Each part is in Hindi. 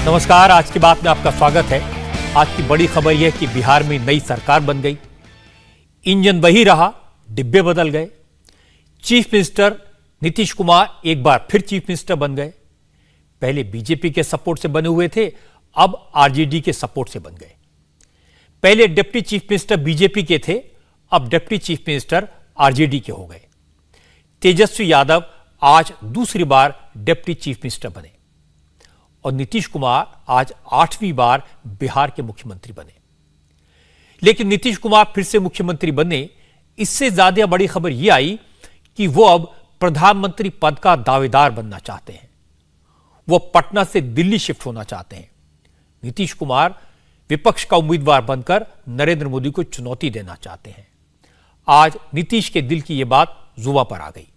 नमस्कार, आज की बात में आपका स्वागत है। आज की बड़ी खबर यह कि बिहार में नई सरकार बन गई। इंजन वही रहा, डिब्बे बदल गए। चीफ मिनिस्टर नीतीश कुमार एक बार फिर चीफ मिनिस्टर बन गए। पहले बीजेपी के सपोर्ट से बने हुए थे, अब आरजेडी के सपोर्ट से बन गए। पहले डिप्टी चीफ मिनिस्टर बीजेपी के थे, अब डिप्टी चीफ मिनिस्टर आरजेडी के हो गए। तेजस्वी यादव आज दूसरी बार डिप्टी चीफ मिनिस्टर बने और नीतीश कुमार आज 8वीं बार बिहार के मुख्यमंत्री बने। लेकिन नीतीश कुमार फिर से मुख्यमंत्री बने, इससे ज्यादा बड़ी खबर यह आई कि वो अब प्रधानमंत्री पद का दावेदार बनना चाहते हैं। वो पटना से दिल्ली शिफ्ट होना चाहते हैं। नीतीश कुमार विपक्ष का उम्मीदवार बनकर नरेंद्र मोदी को चुनौती देना चाहते हैं। आज नीतीश के दिल की यह बात जुबां पर आ गई।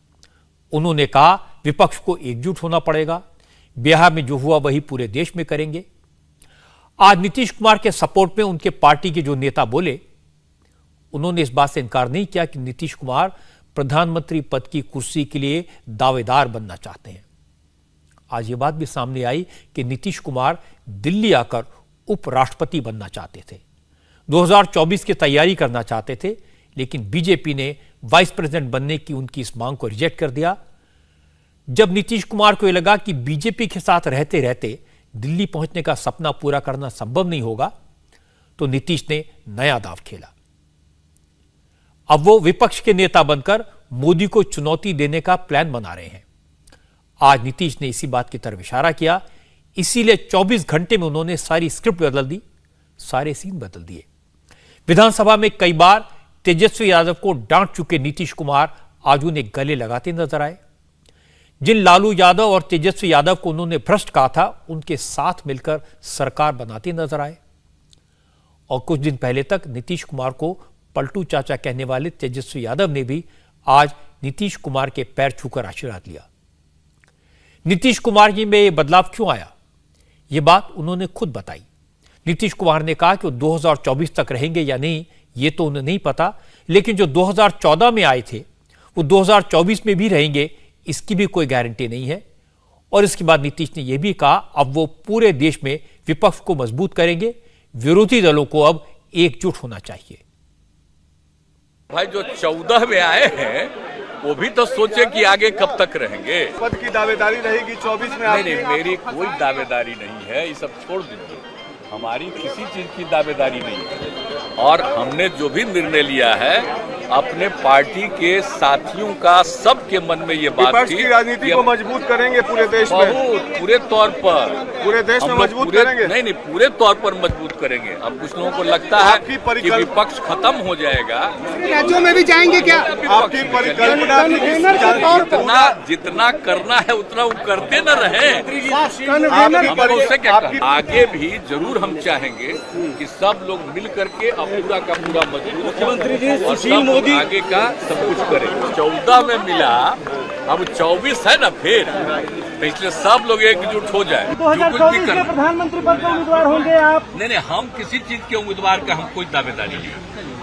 उन्होंने कहा विपक्ष को एकजुट होना पड़ेगा, बिहार में जो हुआ वही पूरे देश में करेंगे। आज नीतीश कुमार के सपोर्ट में उनके पार्टी के जो नेता बोले, उन्होंने इस बात से इनकार नहीं किया कि नीतीश कुमार प्रधानमंत्री पद की कुर्सी के लिए दावेदार बनना चाहते हैं। आज यह बात भी सामने आई कि नीतीश कुमार दिल्ली आकर उपराष्ट्रपति बनना चाहते थे, 2024 की तैयारी करना चाहते थे, लेकिन बीजेपी ने वाइस प्रेसिडेंट बनने की उनकी इस मांग को रिजेक्ट कर दिया। जब नीतीश कुमार को यह लगा कि बीजेपी के साथ रहते रहते दिल्ली पहुंचने का सपना पूरा करना संभव नहीं होगा, तो नीतीश ने नया दांव खेला। अब वो विपक्ष के नेता बनकर मोदी को चुनौती देने का प्लान बना रहे हैं। आज नीतीश ने इसी बात की तरफ इशारा किया, इसीलिए 24 घंटे में उन्होंने सारी स्क्रिप्ट बदल दी, सारे सीन बदल दिए। विधानसभा में कई बार तेजस्वी यादव को डांट चुके नीतीश कुमार आज उन्हें गले लगाते नजर आए। जिन लालू यादव और तेजस्वी यादव को उन्होंने भ्रष्ट कहा था, उनके साथ मिलकर सरकार बनाते नजर आए। और कुछ दिन पहले तक नीतीश कुमार को पलटू चाचा कहने वाले तेजस्वी यादव ने भी आज नीतीश कुमार के पैर छूकर आशीर्वाद लिया। नीतीश कुमार जी में यह बदलाव क्यों आया, यह बात उन्होंने खुद बताई। नीतीश कुमार ने कहा कि वो 2024 तक रहेंगे या नहीं, ये तो उन्हें नहीं पता, लेकिन जो 2014 में आए थे वो 2024 में भी रहेंगे, इसकी भी कोई गारंटी नहीं है। और इसके बाद नीतीश ने यह भी कहा अब वो पूरे देश में विपक्ष को मजबूत करेंगे, विरोधी दलों को अब एकजुट होना चाहिए। भाई जो 14 में आए हैं वो भी तो सोचे कि आगे कब तक रहेंगे। पद की दावेदारी रहेगी 24 में। नहीं, मेरी कोई दावेदारी नहीं है, ये सब छोड़ दीजिए। हमारी किसी चीज की दावेदारी नहीं है और हमने जो भी निर्णय लिया है अपने पार्टी के साथियों का सबके मन में ये बात थी की राजनीति को मजबूत करेंगे पूरे देश में, पूरे तौर पर पूरे देश में मजबूत करेंगे। नहीं, पूरे तौर पर मजबूत करेंगे। अब कुछ लोगों को लगता है कि विपक्ष खत्म हो जाएगा। राज्यों में भी जाएंगे क्या? आपकी परिकल्पना जितना करना है उतना वो करते न रहे। हम उससे क्या, आगे भी जरूर हम चाहेंगे कि सब लोग मिल करके अब पूरा का पूरा मजबूत मुख्यमंत्री जी सुशील मोदी आगे का सब कुछ करें। 14 में मिला, अब 24 है ना, फिर तो इसलिए सब लोग एकजुट हो जाए। 2024 के प्रधानमंत्री पद के उम्मीदवार होंगे आप? नहीं, हम किसी चीज के उम्मीदवार का हम कोई दावेदारी नहीं,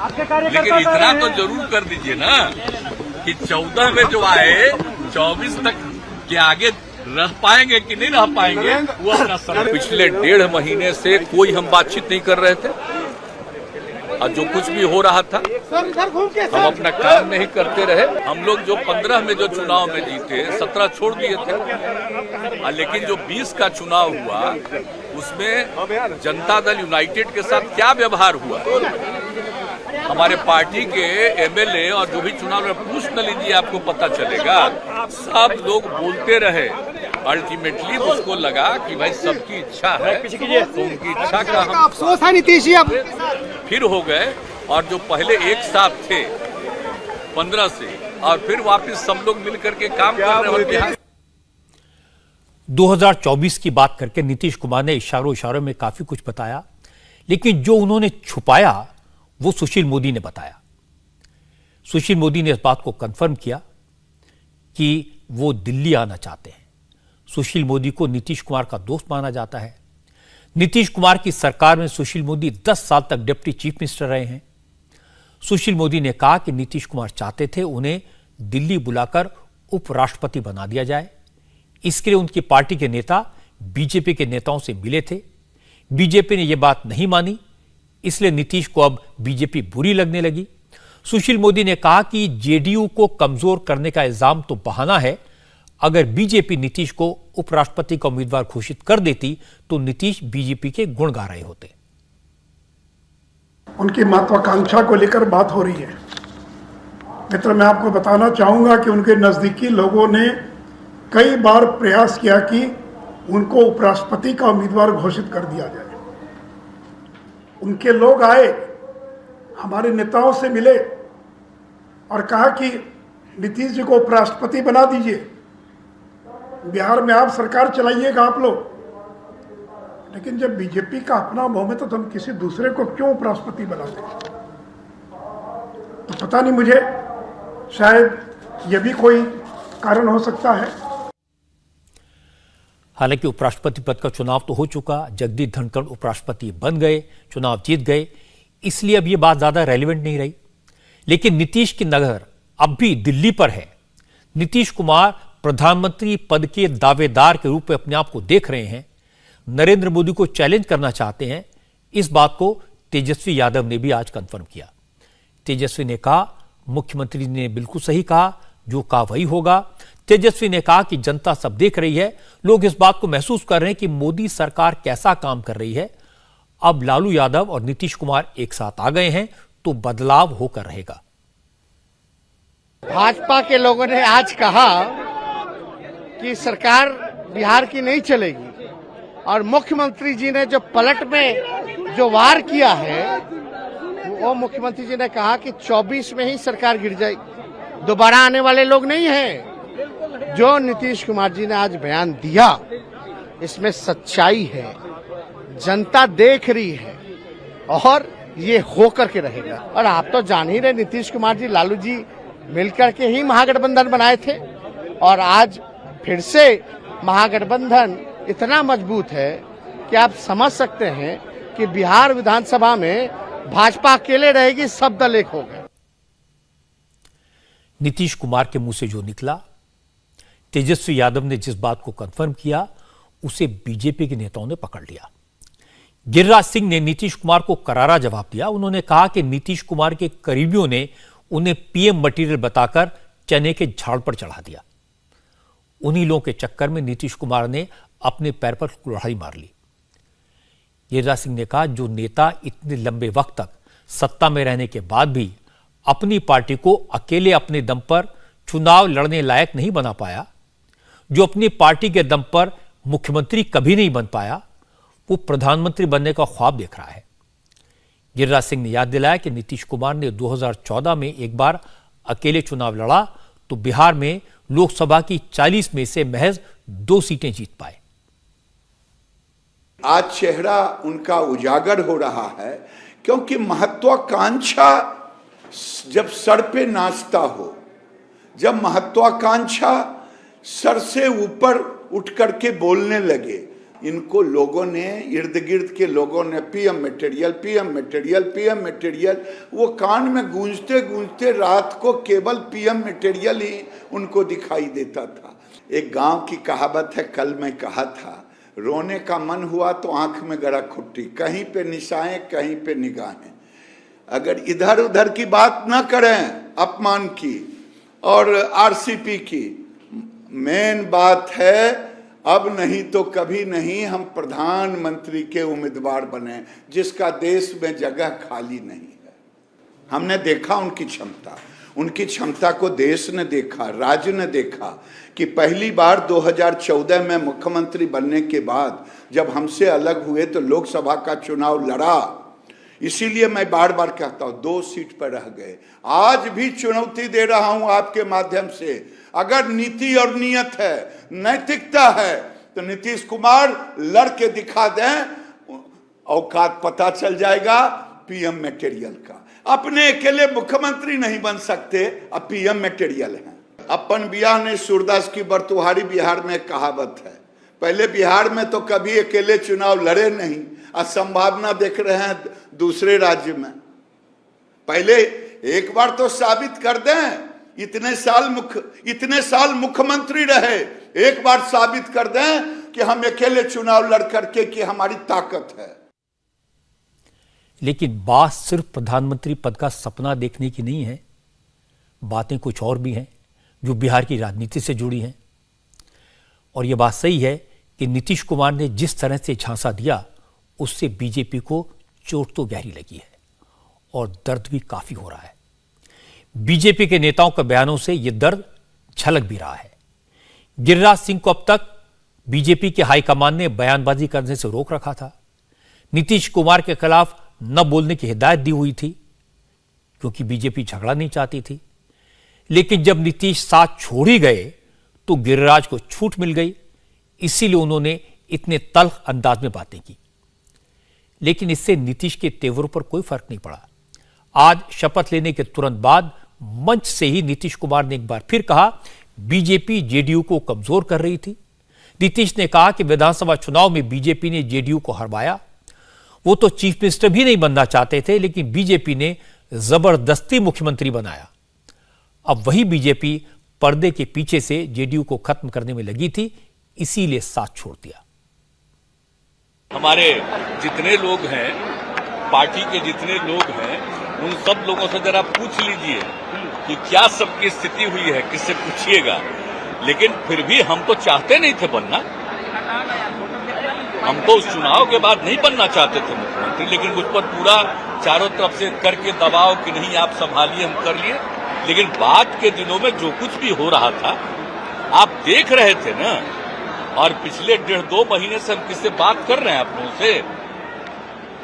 आपके कार्यकर्ता लेकिन इतना तो जरूर कर दीजिए ना कि 14 में जो आए 24 तक के आगे रह पाएंगे कि नहीं रह पाएंगे वो अपना समय। पिछले 1.5 महीने से कोई हम बातचीत नहीं कर रहे थे और जो कुछ भी हो रहा था हम अपना काम नहीं करते रहे। हम लोग जो 15 में जो चुनाव में जीते 17 छोड़ दिए थे, लेकिन जो 20 का चुनाव हुआ उसमें जनता दल यूनाइटेड के साथ क्या व्यवहार हुआ, हमारे पार्टी के एमएलए और जो भी चुनाव में पूछ न लीजिए, आपको पता चलेगा। सब लोग बोलते रहे, अल्टीमेटली उसको लगा कि भाई सबकी इच्छा है तो उनकी इच्छा का हम अफसोस है नीतीश जी अब फिर हो गए। और जो पहले एक साथ थे 15 से और फिर वापस सब लोग मिल करके काम कर रहे हैं। 2024 की बात करके नीतीश कुमार ने इशारों में काफी कुछ बताया, लेकिन जो उन्होंने छुपाया वो सुशील मोदी ने बताया। सुशील मोदी ने इस बात को कंफर्म किया कि वो दिल्ली आना चाहते हैं। सुशील मोदी को नीतीश कुमार का दोस्त माना जाता है। नीतीश कुमार की सरकार में सुशील मोदी 10 साल तक डिप्टी चीफ मिनिस्टर रहे हैं। सुशील मोदी ने कहा कि नीतीश कुमार चाहते थे उन्हें दिल्ली बुलाकर उपराष्ट्रपति बना दिया जाए। इसके लिए उनकी पार्टी के नेता बीजेपी के नेताओं से मिले थे। बीजेपी ने यह बात नहीं मानी, इसलिए नीतीश को अब बीजेपी बुरी लगने लगी। सुशील मोदी ने कहा कि जेडीयू को कमजोर करने का इल्जाम तो बहाना है। अगर बीजेपी नीतीश को उपराष्ट्रपति का उम्मीदवार घोषित कर देती तो नीतीश बीजेपी के गुण गा रहे होते। उनकी महत्वाकांक्षा को लेकर बात हो रही है। मित्र, मैं आपको बताना चाहूंगा कि उनके नजदीकी लोगों ने कई बार प्रयास किया कि उनको उपराष्ट्रपति का उम्मीदवार घोषित कर दिया जाए। उनके लोग आए, हमारे नेताओं से मिले और कहा कि नीतीश जी को उपराष्ट्रपति बना दीजिए, बिहार में आप सरकार चलाइएगा आप लोग। लेकिन जब बीजेपी का अपना बहुमत है तो हम किसी दूसरे को क्यों उपराष्ट्रपति बनाते हैं? तो पता नहीं, मुझे शायद यह भी कोई कारण हो सकता है। हालांकि उपराष्ट्रपति पद का चुनाव तो हो चुका, जगदीप धनखड़ उपराष्ट्रपति बन गए, चुनाव जीत गए, इसलिए अब यह बात ज्यादा रेलिवेंट नहीं रही। लेकिन नीतीश की नजर अब भी दिल्ली पर है। नीतीश कुमार प्रधानमंत्री पद के दावेदार के रूप में अपने आप को देख रहे हैं, नरेंद्र मोदी को चैलेंज करना चाहते हैं। इस बात को तेजस्वी यादव ने भी आज कंफर्म किया। तेजस्वी ने कहा, मुख्यमंत्री ने बिल्कुल सही कहा, जो कहा वही होगा। तेजस्वी ने कहा कि जनता सब देख रही है, लोग इस बात को महसूस कर रहे हैं कि मोदी सरकार कैसा काम कर रही है। अब लालू यादव और नीतीश कुमार एक साथ आ गए हैं तो बदलाव होकर रहेगा। भाजपा के लोगों ने आज कहा कि सरकार बिहार की नहीं चलेगी और मुख्यमंत्री जी ने जो पलट में जो वार किया है, वो मुख्यमंत्री जी ने कहा कि 24 में ही सरकार गिर जाएगी, दोबारा आने वाले लोग नहीं हैं। जो नीतीश कुमार जी ने आज बयान दिया, इसमें सच्चाई है, जनता देख रही है और ये हो करके रहेगा। और आप तो जान ही रहे, नीतीश कुमार जी लालू जी मिलकर के ही महागठबंधन बनाए थे और आज फिर से महागठबंधन इतना मजबूत है कि आप समझ सकते हैं कि बिहार विधानसभा में भाजपा अकेले रहेगी, सब दल एक हो गए। नीतीश कुमार के मुंह से जो निकला, तेजस्वी यादव ने जिस बात को कंफर्म किया, उसे बीजेपी के नेताओं ने पकड़ लिया। गिरिराज सिंह ने नीतीश कुमार को करारा जवाब दिया। उन्होंने कहा कि नीतीश कुमार के करीबियों ने उन्हें पीएम मटेरियल बताकर चने के झाड़ पर चढ़ा दिया। उन्हीं लोगों के चक्कर में नीतीश कुमार ने अपने पैर पर कुल्हाड़ी मार ली। गिरिराज सिंह ने कहा, जो नेता इतने लंबे वक्त तक सत्ता में रहने के बाद भी अपनी पार्टी को अकेले अपने दम पर चुनाव लड़ने लायक नहीं बना पाया, जो अपनी पार्टी के दम पर मुख्यमंत्री कभी नहीं बन पाया, वो प्रधानमंत्री बनने का ख्वाब देख रहा है। गिरिराज सिंह ने याद दिलाया कि नीतीश कुमार ने 2014 में एक बार अकेले चुनाव लड़ा तो बिहार में लोकसभा की 40 में से महज 2 सीटें जीत पाए। आज चेहरा उनका उजागर हो रहा है, क्योंकि महत्वाकांक्षा जब सर पे नाचता हो, जब महत्वाकांक्षा सर से ऊपर उठ करके बोलने लगे, इनको लोगों ने, इर्द गिर्द के लोगों ने PM material, PM material, PM material, वो कान में गूंजते गूंजते रात को केवल पीएम मटेरियल ही उनको दिखाई देता था। एक गांव की कहावत है, कल मैं कहा था, रोने का मन हुआ तो आंख में गड़ा खुट्टी, कहीं पे निशाएं कहीं पे निगाहें। अगर इधर उधर की बात ना करें अपमान की और आरसीपी की, मेन बात है अब नहीं तो कभी नहीं हम प्रधानमंत्री के उम्मीदवार बने, जिसका देश में जगह खाली नहीं है। हमने देखा उनकी क्षमता को देश ने देखा, राज्य ने देखा कि पहली बार 2014 में मुख्यमंत्री बनने के बाद जब हमसे अलग हुए तो लोकसभा का चुनाव लड़ा। इसीलिए मैं बार बार कहता हूं 2 सीट पर रह गए। आज भी चुनौती दे रहा हूं आपके माध्यम से, अगर नीति और नियत है, नैतिकता है, तो नीतीश कुमार लड़के दिखा दें, औकात पता चल जाएगा पीएम मटेरियल का। अपने अकेले मुख्यमंत्री नहीं बन सकते, अब पीएम मटेरियल हैं। अपन बियाह ने सूरदास की बरतुहारी बिहार में कहावत है। पहले बिहार में तो कभी अकेले चुनाव लड़े नहीं, आज संभावना देख रहे हैं दूसरे राज्य में। पहले एक बार तो साबित कर दें, इतने साल मुख्यमंत्री रहे, एक बार साबित कर दें कि हम अकेले चुनाव लड़ करके कि हमारी ताकत है। लेकिन बात सिर्फ प्रधानमंत्री पद का सपना देखने की नहीं है, बातें कुछ और भी हैं जो बिहार की राजनीति से जुड़ी हैं। और यह बात सही है कि नीतीश कुमार ने जिस तरह से झांसा दिया उससे बीजेपी को चोट तो गहरी लगी है और दर्द भी काफी हो रहा है। बीजेपी के नेताओं के बयानों से यह दर्द झलक भी रहा है। गिरिराज सिंह को अब तक बीजेपी के हाईकमान ने बयानबाजी करने से रोक रखा था। नीतीश कुमार के खिलाफ न बोलने की हिदायत दी हुई थी क्योंकि बीजेपी झगड़ा नहीं चाहती थी। लेकिन जब नीतीश साथ छोड़ ही गए तो गिरिराज को छूट मिल गई, इसीलिए उन्होंने इतने तल्ख अंदाज में बातें की। लेकिन इससे नीतीश के तेवरों पर कोई फर्क नहीं पड़ा। आज शपथ लेने के तुरंत बाद मंच से ही नीतीश कुमार ने एक बार फिर कहा बीजेपी जेडीयू को कमजोर कर रही थी। नीतीश ने कहा कि विधानसभा चुनाव में बीजेपी ने जेडीयू को हरवाया। वो तो चीफ मिनिस्टर भी नहीं बनना चाहते थे, लेकिन बीजेपी ने जबरदस्ती मुख्यमंत्री बनाया। अब वही बीजेपी पर्दे के पीछे से जेडीयू को खत्म करने में लगी थी, इसीलिए साथ छोड़ दिया। हमारे जितने लोग हैं, पार्टी के जितने लोग हैं, उन सब लोगों से जरा पूछ लीजिए कि क्या सबकी स्थिति हुई है, किससे पूछिएगा। लेकिन फिर भी हम तो चाहते नहीं थे बनना, हम तो उस चुनाव के बाद नहीं बनना चाहते थे मुख्यमंत्री, लेकिन उस पर पूरा चारों तरफ से करके दबाव कि नहीं आप संभालिए, हम कर लिए। लेकिन बाद के दिनों में जो कुछ भी हो रहा था आप देख रहे थे ना। और पिछले 1.5-2 महीने से हम किससे बात कर रहे हैं आप लोगों से,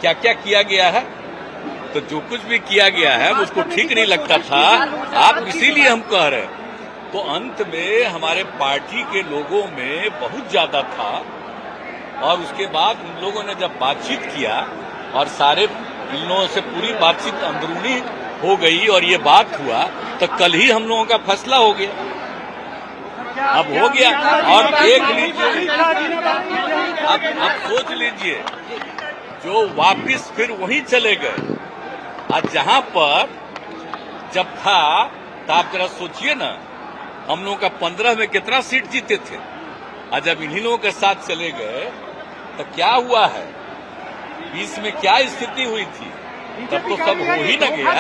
क्या क्या किया गया है। तो जो कुछ भी किया गया है उसको ठीक नहीं लगता था, आप इसीलिए हम कह रहे हैं। तो अंत में हमारे पार्टी के लोगों में बहुत ज्यादा था और उसके बाद उन लोगों ने जब बातचीत किया और सारे इन लोगों से पूरी बातचीत अंदरूनी हो गई और ये बात हुआ, तो कल ही हम लोगों का फैसला हो गया। अब हो गया और देख लीजिए, अब सोच लीजिए, जो वापिस फिर वहीं चले गए। आज जहां पर जब था, तो आप जरा सोचिए ना, हम लोगों का 15 में कितना सीट जीते थे। आज जब इन्हीं लोगों के साथ चले गए तो क्या हुआ है, 20 में क्या स्थिति हुई थी, तब तो सब हो ही न गया।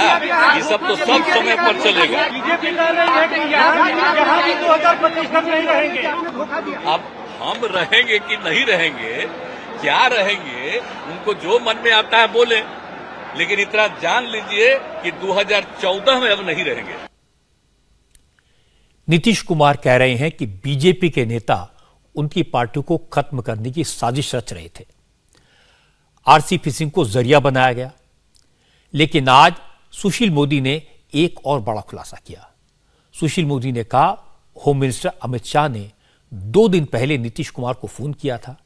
ये सब तो सब समय पर चलेगा। अब हम रहेंगे कि नहीं रहेंगे, क्या रहेंगे, उनको जो मन में आता है बोले, लेकिन इतना जान लीजिए कि 2014 में अब नहीं रहेंगे। नीतीश कुमार कह रहे हैं कि बीजेपी के नेता उनकी पार्टी को खत्म करने की साजिश रच रहे थे। आरसीपी सिंह को जरिया बनाया गया। लेकिन आज सुशील मोदी ने एक और बड़ा खुलासा किया। सुशील मोदी ने कहा होम मिनिस्टर अमित शाह ने 2 दिन पहले नीतीश कुमार को फोन किया था,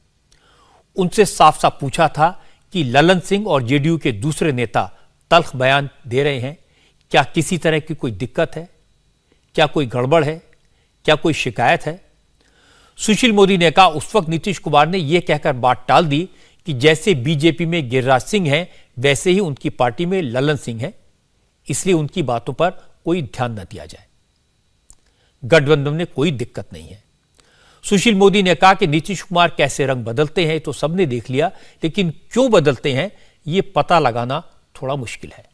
उनसे साफ साफ पूछा था कि ललन सिंह और जेडीयू के दूसरे नेता तल्ख बयान दे रहे हैं, क्या किसी तरह की कोई दिक्कत है, क्या कोई गड़बड़ है, क्या कोई शिकायत है। सुशील मोदी ने कहा उस वक्त नीतीश कुमार ने यह कहकर बात टाल दी कि जैसे बीजेपी में गिरिराज सिंह हैं वैसे ही उनकी पार्टी में ललन सिंह हैं, इसलिए उनकी बातों पर कोई ध्यान न दिया जाए, गठबंधन में कोई दिक्कत नहीं है। सुशील मोदी ने कहा कि नीतीश कुमार कैसे रंग बदलते हैं तो सबने देख लिया, लेकिन क्यों बदलते हैं यह पता लगाना थोड़ा मुश्किल है।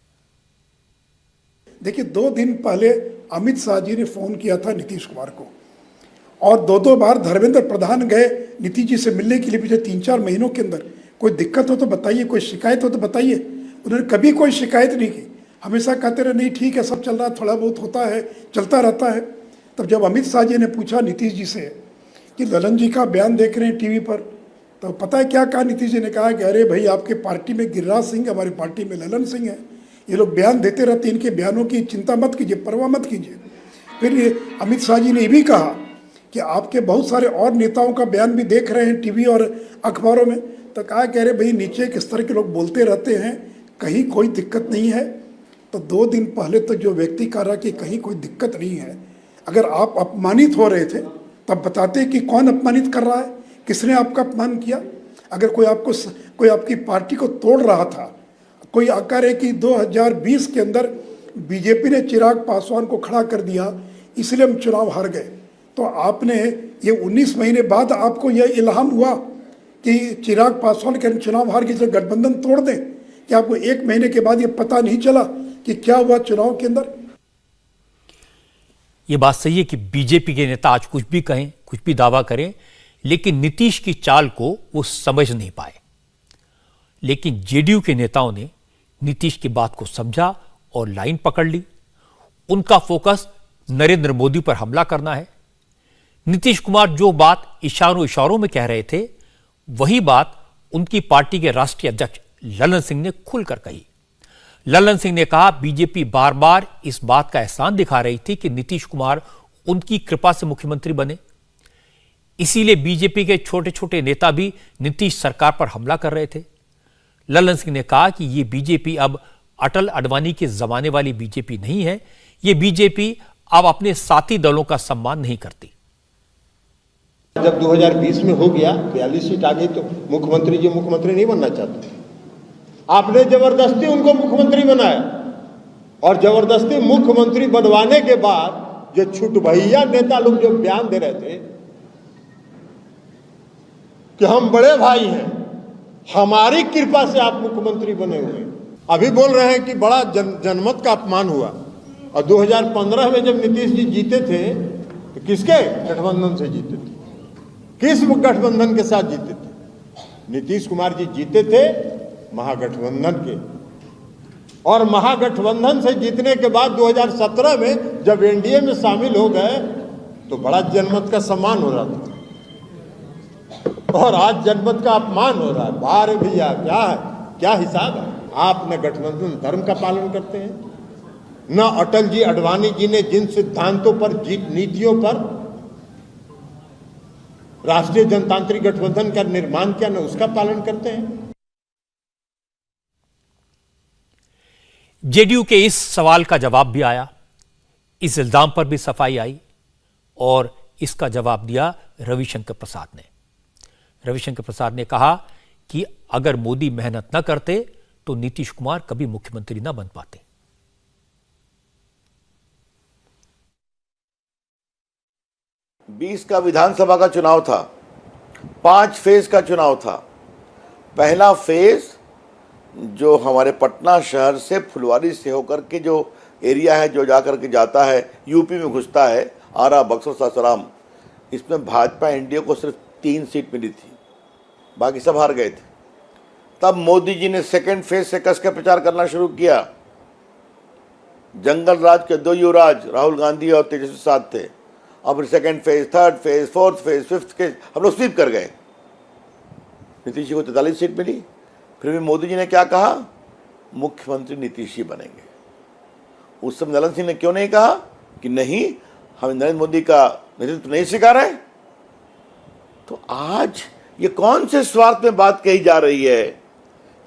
देखिए 2 दिन पहले अमित शाह जी ने फोन किया था नीतीश कुमार को और 2 बार धर्मेंद्र प्रधान गए नीतीश जी से मिलने के लिए पिछले 3-4 महीनों के अंदर। कोई दिक्कत हो तो बताइए, कोई शिकायत हो तो बताइए। उन्होंने कभी कोई शिकायत नहीं की, हमेशा कहते रहे नहीं ठीक है, सब चल रहा है, थोड़ा बहुत होता है, चलता रहता है। तब जब अमित शाह जी ने पूछा नीतीश जी से कि ललन जी का बयान देख रहे हैं टीवी पर, तो पता है क्या कहा नीतीश जी ने? कहा कि अरे भाई आपके पार्टी में गिरिराज सिंह, हमारी पार्टी में ललन सिंह है, ये लोग बयान देते रहते हैं, इनके बयानों की चिंता मत कीजिए, परवाह मत कीजिए। फिर ये अमित शाह जी ने ये भी कहा कि आपके बहुत सारे और नेताओं का बयान भी देख रहे हैं टीवी और अखबारों में, तो कहा कह रहे भाई नीचे किस तरह के लोग बोलते रहते हैं, कहीं कोई दिक्कत नहीं है। तो 2 दिन पहले तो जो व्यक्ति कह रहा कि कहीं कोई दिक्कत नहीं है, अगर आप अपमानित हो रहे थे तब बताते कि कौन अपमानित कर रहा है, किसने आपका अपमान किया। अगर कोई आपकी पार्टी को तोड़ रहा था, कोई आकर है कि 2020 के अंदर बीजेपी ने चिराग पासवान को खड़ा कर दिया इसलिए हम चुनाव हार गए, तो आपने ये 19 महीने बाद आपको यह इल्हाम हुआ कि चिराग पासवान के चुनाव हार के गठबंधन तोड़ दें, कि आपको 1 महीने के बाद ये पता नहीं चला कि क्या हुआ चुनाव के अंदर? ये बात सही है कि बीजेपी के नेता आज कुछ भी कहें, कुछ भी दावा करें, लेकिन नीतीश की चाल को वो समझ नहीं पाए। लेकिन जेडीयू के नेताओं ने नीतीश की बात को समझा और लाइन पकड़ ली। उनका फोकस नरेंद्र मोदी पर हमला करना है। नीतीश कुमार जो बात इशारों इशारों में कह रहे थे, वही बात उनकी पार्टी के राष्ट्रीय अध्यक्ष ललन सिंह ने खुलकर कही। ललन सिंह ने कहा, बीजेपी बार बार इस बात का एहसान दिखा रही थी कि नीतीश कुमार उनकी कृपा से मुख्यमंत्री बने, इसीलिए बीजेपी के छोटे छोटे नेता भी नीतीश सरकार पर हमला कर रहे थे। ललन सिंह ने कहा कि यह बीजेपी अब अटल अडवाणी के जमाने वाली बीजेपी नहीं है। यह बीजेपी अब अपने साथी दलों का सम्मान नहीं करती। जब 2020 में हो गया 42 सीट आ गई तो मुख्यमंत्री जी मुख्यमंत्री नहीं बनना चाहते। आपने जबरदस्ती उनको मुख्यमंत्री बनाया और जबरदस्ती मुख्यमंत्री बनवाने के बाद जो छुटभैया नेता लोग जो बयान दे रहे थे कि हम बड़े भाई हैं, हमारी कृपा से आप मुख्यमंत्री बने हुए हैं, अभी बोल रहे हैं कि बड़ा जनमत का अपमान हुआ। और 2015 में जब नीतीश जी जीते थे तो किसके गठबंधन से जीते थे? किस गठबंधन के साथ जीते थे? नीतीश कुमार जी जीते थे महागठबंधन के, और महागठबंधन से जीतने के बाद 2017 में जब एनडीए में शामिल हो गए तो बड़ा जनमत का सम्मान हो रहा था, और आज जनमत का अपमान हो रहा है। बाहर भैया क्या हिसाब है? आप न गठबंधन धर्म का पालन करते हैं, न अटल जी अडवाणी जी ने जिन सिद्धांतों पर, नीतियों पर राष्ट्रीय जनतांत्रिक गठबंधन का निर्माण किया, न उसका पालन करते हैं। जेडीयू के इस सवाल का जवाब भी आया, इस इल्जाम पर भी सफाई आई, और इसका जवाब दिया रविशंकर प्रसाद ने। रविशंकर प्रसाद ने कहा कि अगर मोदी मेहनत न करते तो नीतीश कुमार कभी मुख्यमंत्री न बन पाते। बीस का विधानसभा का चुनाव था, 5 फेज का चुनाव था। पहला फेज जो हमारे पटना शहर से फुलवारी से होकर के जो एरिया है, जो जाकर के जाता है यूपी में घुसता है, आरा, बक्सर, सासाराम, इसमें भाजपा एनडीए को सिर्फ 3 सीट मिली थी, बाकी सब हार गए थे। तब मोदी जी ने सेकंड फेज से कस के प्रचार करना शुरू किया। जंगल राज के 2 युवराज राहुल गांधी और तेजस्वी साथ थे। अब second phase, third phase, fourth phase, fifth phase हम लोग स्वीप कर गए। नीतीश जी को 43 सीट मिली। फिर भी मोदी जी ने क्या कहा? मुख्यमंत्री नीतीश जी बनेंगे। उस समय ललन सिंह ने क्यों नहीं कहा कि नहीं, हम नरेंद्र मोदी का नेतृत्व नहीं स्वीकार है? तो आज ये कौन से स्वार्थ में बात कही जा रही है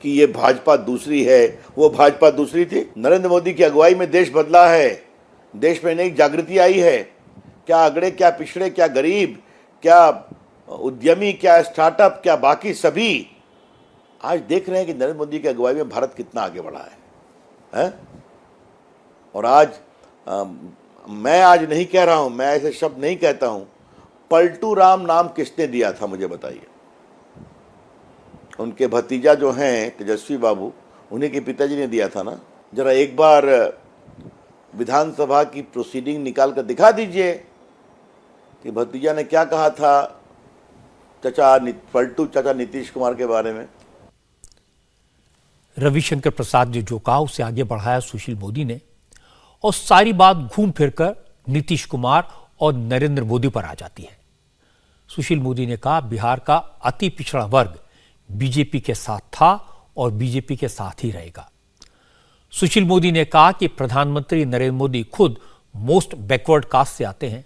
कि ये भाजपा दूसरी है, वो भाजपा दूसरी थी? नरेंद्र मोदी की अगुवाई में देश बदला है, देश में नई जागृति आई है। क्या अगड़े, क्या पिछड़े, क्या गरीब, क्या उद्यमी, क्या स्टार्टअप, क्या बाकी सभी आज देख रहे हैं कि नरेंद्र मोदी की अगुवाई में भारत कितना आगे बढ़ा है? और आज मैं आज नहीं कह रहा हूं, मैं ऐसे शब्द नहीं कहता हूं, पलटू राम नाम किसने दिया था मुझे बताइए? उनके भतीजा जो हैं तेजस्वी बाबू, उन्हीं के पिताजी ने दिया था ना। जरा एक बार विधानसभा की प्रोसीडिंग निकाल कर दिखा दीजिए कि भतीजा ने क्या कहा था पलटू चाचा नीतीश कुमार के बारे में। रविशंकर प्रसाद ने जो कहा उसे आगे बढ़ाया सुशील मोदी ने, और सारी बात घूम फिरकर नीतीश कुमार और नरेंद्र मोदी पर आ जाती है। सुशील मोदी ने कहा, बिहार का अति पिछड़ा वर्ग बीजेपी के साथ था और बीजेपी के साथ ही रहेगा। सुशील मोदी ने कहा कि प्रधानमंत्री नरेंद्र मोदी खुद मोस्ट बैकवर्ड कास्ट से आते हैं।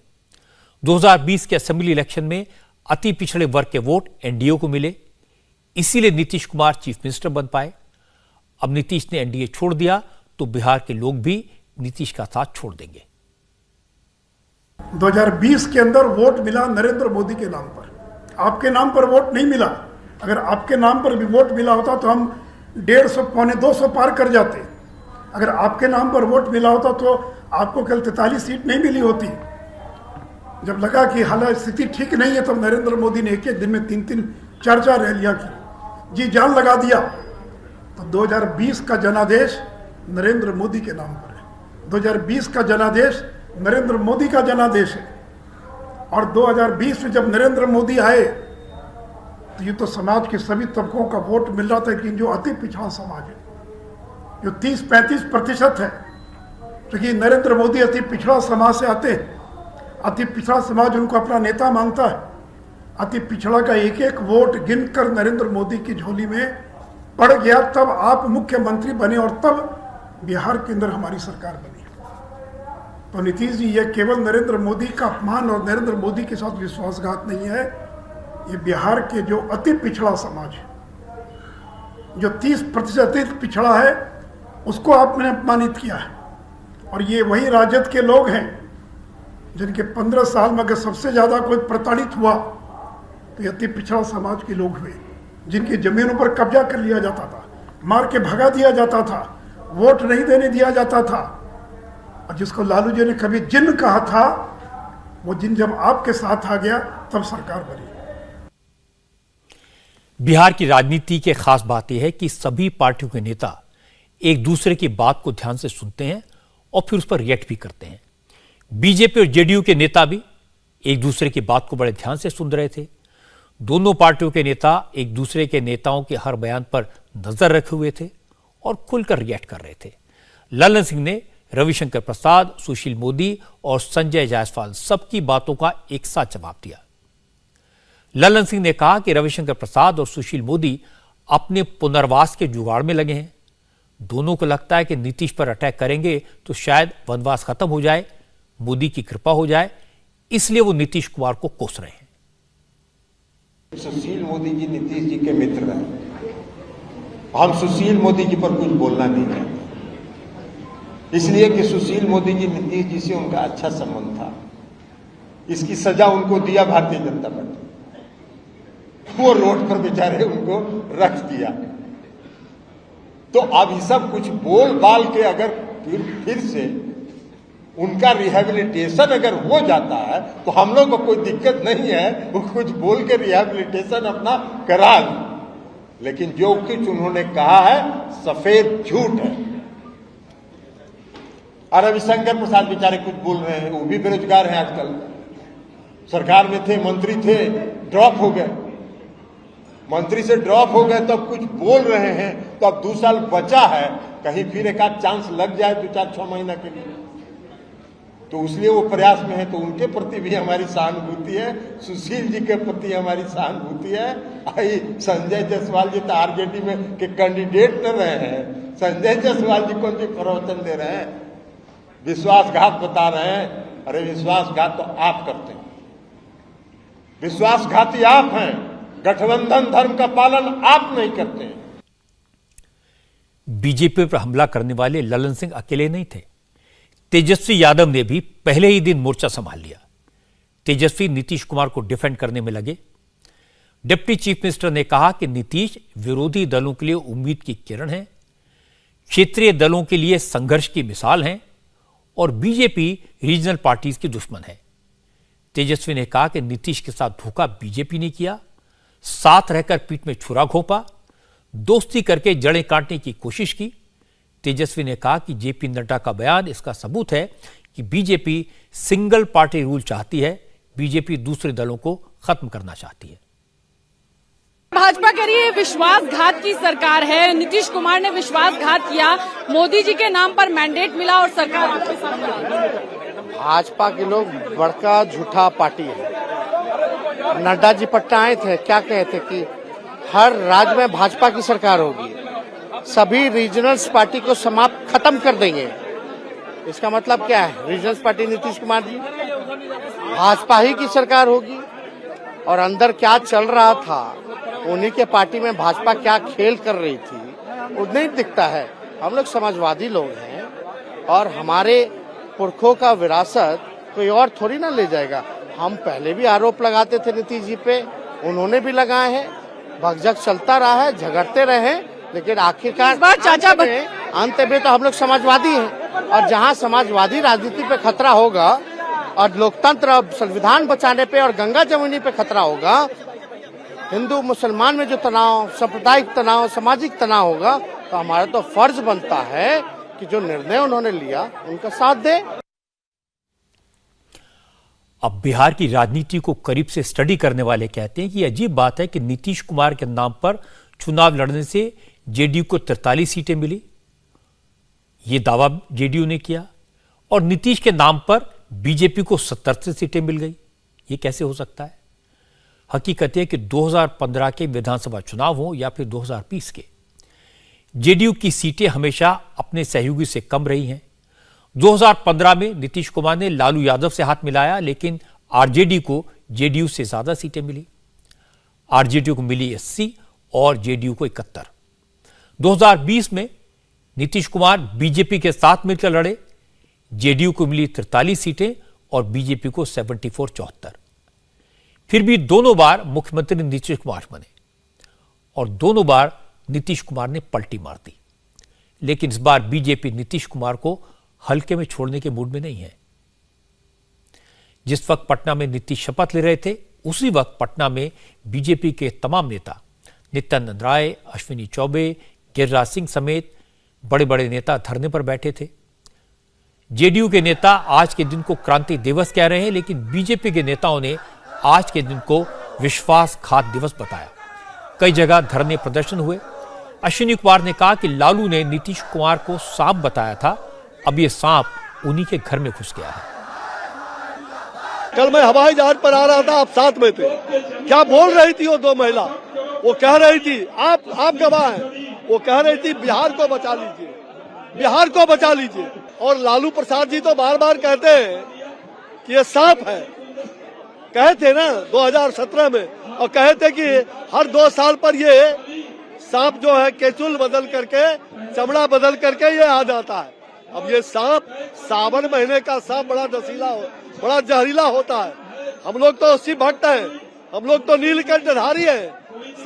2020 के असेंबली इलेक्शन में अति पिछड़े वर्ग के वोट एनडीए को मिले, इसीलिए नीतीश कुमार चीफ मिनिस्टर बन पाए। अब नीतीश ने एनडीए छोड़ दिया तो बिहार के लोग भी नीतीश का साथ छोड़ देंगे। 2020 के अंदर वोट मिला नरेंद्र मोदी के नाम पर, आपके नाम पर वोट नहीं मिला। अगर आपके नाम पर भी वोट मिला होता तो हम 150 पौने 200 पार कर जाते। अगर आपके नाम पर वोट मिला होता तो आपको कल 43 सीट नहीं मिली होती। जब लगा कि हालांकि स्थिति ठीक नहीं है, तब नरेंद्र मोदी ने एक एक दिन में 3-3 4-4 रैलियां की, जी जान लगा दिया। तो 2020 का जनादेश नरेंद्र मोदी के नाम पर है। 2020 का जनादेश नरेंद्र मोदी का जनादेश है। और 2020 में जब नरेंद्र मोदी आए तो ये तो समाज के सभी तबकों का वोट मिल रहा था, लेकिन जो अति पिछड़ा समाज है, जो 30-35% है, क्योंकि नरेंद्र मोदी अति पिछड़ा समाज से आते हैं। अति पिछड़ा समाज उनको अपना नेता मानता है। अति पिछड़ा का एक एक वोट गिनकर नरेंद्र मोदी की झोली में पड़ गया, तब आप मुख्यमंत्री बने और तब बिहार के अंदर हमारी सरकार बनी। तो नीतीश जी, ये केवल नरेंद्र मोदी का अपमान और नरेंद्र मोदी के साथ विश्वासघात नहीं है, ये बिहार के जो अति पिछड़ा समाज है, जो 30% अति पिछड़ा है, उसको आपने अपमानित किया है। और ये वही राजद के लोग हैं जिनके 15 साल में अगर सबसे ज़्यादा कोई प्रताड़ित हुआ तो ये अति पिछड़ा समाज के लोग हुए, जिनकी जमीनों पर कब्जा कर लिया जाता था, मार के भगा दिया जाता था, वोट नहीं देने दिया जाता था। और जिसको लालू जी ने कभी जिन्न कहा था, वो जिन्न जब आपके साथ आ गया तब सरकार बनी। बिहार की राजनीति की खास बात यह है कि सभी पार्टियों के नेता एक दूसरे की बात को ध्यान से सुनते हैं और फिर उस पर रिएक्ट भी करते हैं। बीजेपी और जेडीयू के नेता भी एक दूसरे की बात को बड़े ध्यान से सुन रहे थे। दोनों पार्टियों के नेता एक दूसरे के नेताओं के हर बयान पर नजर रखे हुए थे और खुलकर रिएक्ट कर रहे थे। ललन सिंह ने रविशंकर प्रसाद, सुशील मोदी और संजय जायसवाल सबकी बातों का एक साथ जवाब दिया। ललन सिंह ने कहा कि रविशंकर प्रसाद और सुशील मोदी अपने पुनर्वास के जुगाड़ में लगे हैं। दोनों को लगता है कि नीतीश पर अटैक करेंगे तो शायद वनवास खत्म हो जाए, मोदी की कृपा हो जाए, इसलिए वो नीतीश कुमार को कोस रहे हैं। सुशील मोदी जी नीतीश जी के मित्र हैं। हम सुशील मोदी जी पर कुछ बोलना नहीं चाहते, इसलिए कि सुशील मोदी जी नीतीश जी से उनका अच्छा संबंध था। इसकी सजा उनको दिया भारतीय जनता पार्टी, वो रोड पर बेचारे उनको रख दिया। तो अब ये सब कुछ बोल बाल के अगर फिर से उनका रिहेबिलिटेशन अगर हो जाता है तो हम लोग को कोई दिक्कत नहीं है, वो कुछ बोल के रिहेबिलिटेशन अपना करा लें। लेकिन जो कुछ उन्होंने कहा है सफेद झूठ है। और रविशंकर प्रसाद बेचारे कुछ बोल रहे हैं, वो भी बेरोजगार हैं आजकल। सरकार में थे, मंत्री थे, ड्रॉप हो गए, मंत्री से ड्रॉप हो गए, तब कुछ बोल रहे हैं। तो अब 2 साल बचा है, कहीं फिर एक आध चांस लग जाए 2-4-6 महीना के लिए, तो इसलिए वो प्रयास में है। तो उनके प्रति भी हमारी सहानुभूति है, सुशील जी के प्रति हमारी सहानुभूति है। आई संजय जायसवाल जी तो आरजेडी में के कैंडिडेट न रहे हैं, संजय जायसवाल जी कौन सी प्रवचन दे रहे हैं, विश्वासघात बता रहे हैं। अरे विश्वासघात तो आप करते हैं, विश्वासघाती आप हैं, गठबंधन धर्म का पालन आप नहीं करते हैं। बीजेपी पर हमला करने वाले ललन सिंह अकेले नहीं थे। तेजस्वी यादव ने भी पहले ही दिन मोर्चा संभाल लिया। तेजस्वी नीतीश कुमार को डिफेंड करने में लगे। डिप्टी चीफ मिनिस्टर ने कहा कि नीतीश विरोधी दलों के लिए उम्मीद की किरण है, क्षेत्रीय दलों के लिए संघर्ष की मिसाल हैं और बीजेपी रीजनल पार्टीज की दुश्मन है। तेजस्वी ने कहा कि नीतीश के साथ धोखा बीजेपी ने किया, साथ रहकर पीठ में छुरा घोंपा, दोस्ती करके जड़ें काटने की कोशिश की। तेजस्वी ने कहा कि जेपी नड्डा का बयान इसका सबूत है कि बीजेपी सिंगल पार्टी रूल चाहती है, बीजेपी दूसरे दलों को खत्म करना चाहती है। भाजपा कह रही है विश्वासघात की सरकार है, नीतीश कुमार ने विश्वासघात किया, मोदी जी के नाम पर मैंडेट मिला और सरकार आपके सामने। भाजपा के लोग बड़का झूठा पार्टी है। नड्डा जी पटना आए थे, क्या कहे थे कि हर राज्य में भाजपा की सरकार होगी, सभी रीजनल्स पार्टी को समाप्त खत्म कर देंगे। इसका मतलब क्या है? रीजनल्स पार्टी नीतीश कुमार जी, भाजपा ही की सरकार होगी। और अंदर क्या चल रहा था, उन्हीं के पार्टी में भाजपा क्या खेल कर रही थी, वो नहीं दिखता है। हम लोग समाजवादी लोग हैं और हमारे पुरखों का विरासत कोई और थोड़ी ना ले जाएगा। हम पहले भी आरोप लगाते थे नीतीश जी पे, उन्होंने भी लगाए हैं, भगजग चलता रहा है, झगड़ते रहे, लेकिन आखिरकार अंत में तो हम लोग समाजवादी हैं। और जहां समाजवादी राजनीति पे खतरा होगा और लोकतंत्र और संविधान बचाने पे और गंगा जमुनी पे खतरा होगा, हिंदू मुसलमान में जो तनाव, सांप्रदायिक तनाव, सामाजिक तनाव होगा, तो हमारा तो फर्ज बनता है कि जो निर्णय उन्होंने लिया उनका साथ दे। अब बिहार की राजनीति को करीब से स्टडी करने वाले कहते हैं कि अजीब बात है कि नीतीश कुमार के नाम पर चुनाव लड़ने से जेडीयू को 43 सीटें मिली, ये दावा जेडीयू ने किया, और नीतीश के नाम पर बीजेपी को 77 सीटें मिल गई। ये कैसे हो सकता है? हकीकत है कि 2015 के विधानसभा चुनाव हो या फिर 2020 के, जेडीयू की सीटें हमेशा अपने सहयोगी से कम रही हैं। 2015 में नीतीश कुमार ने लालू यादव से हाथ मिलाया, लेकिन आरजेडी को जेडीयू से ज्यादा सीटें मिली। आरजेडी को मिली 80 और जेडीयू को 71। 2020 में नीतीश कुमार बीजेपी के साथ मिलकर लड़े, जेडीयू को मिली 43 सीटें और बीजेपी को 74-74। फिर भी दोनों बार मुख्यमंत्री नीतीश कुमार बने और दोनों बार नीतीश कुमार ने पलटी मार दी। लेकिन इस बार बीजेपी नीतीश कुमार को हल्के में छोड़ने के मूड में नहीं है। जिस वक्त पटना में नीतीश शपथ ले रहे थे, उसी वक्त पटना में बीजेपी के तमाम नेता नित्यानंद राय, अश्विनी चौबे, गिरिराज सिंह समेत बड़े बड़े नेता धरने पर बैठे थे। जेडीयू के नेता आज के दिन को क्रांति दिवस कह रहे हैं, लेकिन बीजेपी के नेताओं ने आज के दिन को विश्वासघात दिवस बताया। कई जगह धरने प्रदर्शन हुए। अश्विनी कुमार ने कहा कि लालू ने नीतीश कुमार को सांप बताया था, अब ये सांप उन्हीं के घर में घुस गया है। कल मैं हवाई जहाज पर आ रहा था, आप साथ में थे। क्या बोल रही थी वो दो महिला? वो कह रही थी, आप गवाह हैं, वो कह रही थी बिहार को बचा लीजिए, बिहार को बचा लीजिए। और लालू प्रसाद जी तो बार बार कहते हैं कि ये सांप है। कहे थे ना 2017 में, और कहे थे कि हर 2 साल पर ये सांप जो है केचुल बदल करके, चमड़ा बदल करके ये आ जाता है। अब ये सांप, सावन महीने का सांप बड़ा नशीला बड़ा जहरीला होता है। हम लोग तो शिव भक्त हैं, हम लोग तो नीलकंठधारी हैं,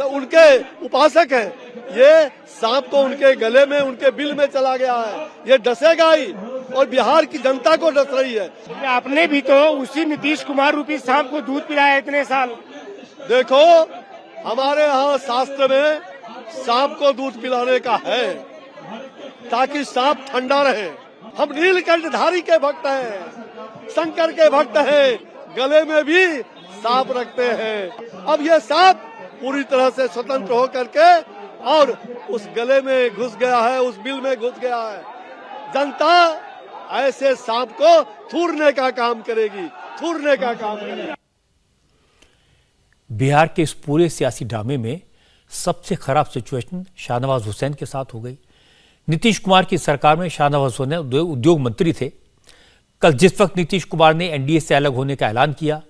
उनके उपासक हैं। ये सांप तो उनके गले में, उनके बिल में चला गया है, ये डसेगा ही और बिहार की जनता को डस रही है। आपने भी तो उसी नीतीश कुमार रूपी सांप को दूध पिलाया इतने साल। देखो, हमारे यहाँ शास्त्र में सांप को दूध पिलाने का है ताकि सांप ठंडा रहे। हम नीलकंठधारी के भक्त हैं, शंकर के भक्त हैं, गले में भी सांप रखते हैं। अब ये सांप पूरी तरह से स्वतंत्र होकर के और उस गले में घुस गया है, उस बिल में घुस गया है। जनता ऐसे सांप को थूरने का काम करेगी, थूरने का काम करेगी। बिहार के इस पूरे सियासी ड्रामे में सबसे खराब सिचुएशन शाहनवाज हुसैन के साथ हो गई। नीतीश कुमार की सरकार में शाहनवाज हुसैन उद्योग मंत्री थे। कल जिस वक्त नीतीश कुमार ने एनडीए से अलग होने का ऐलान किया,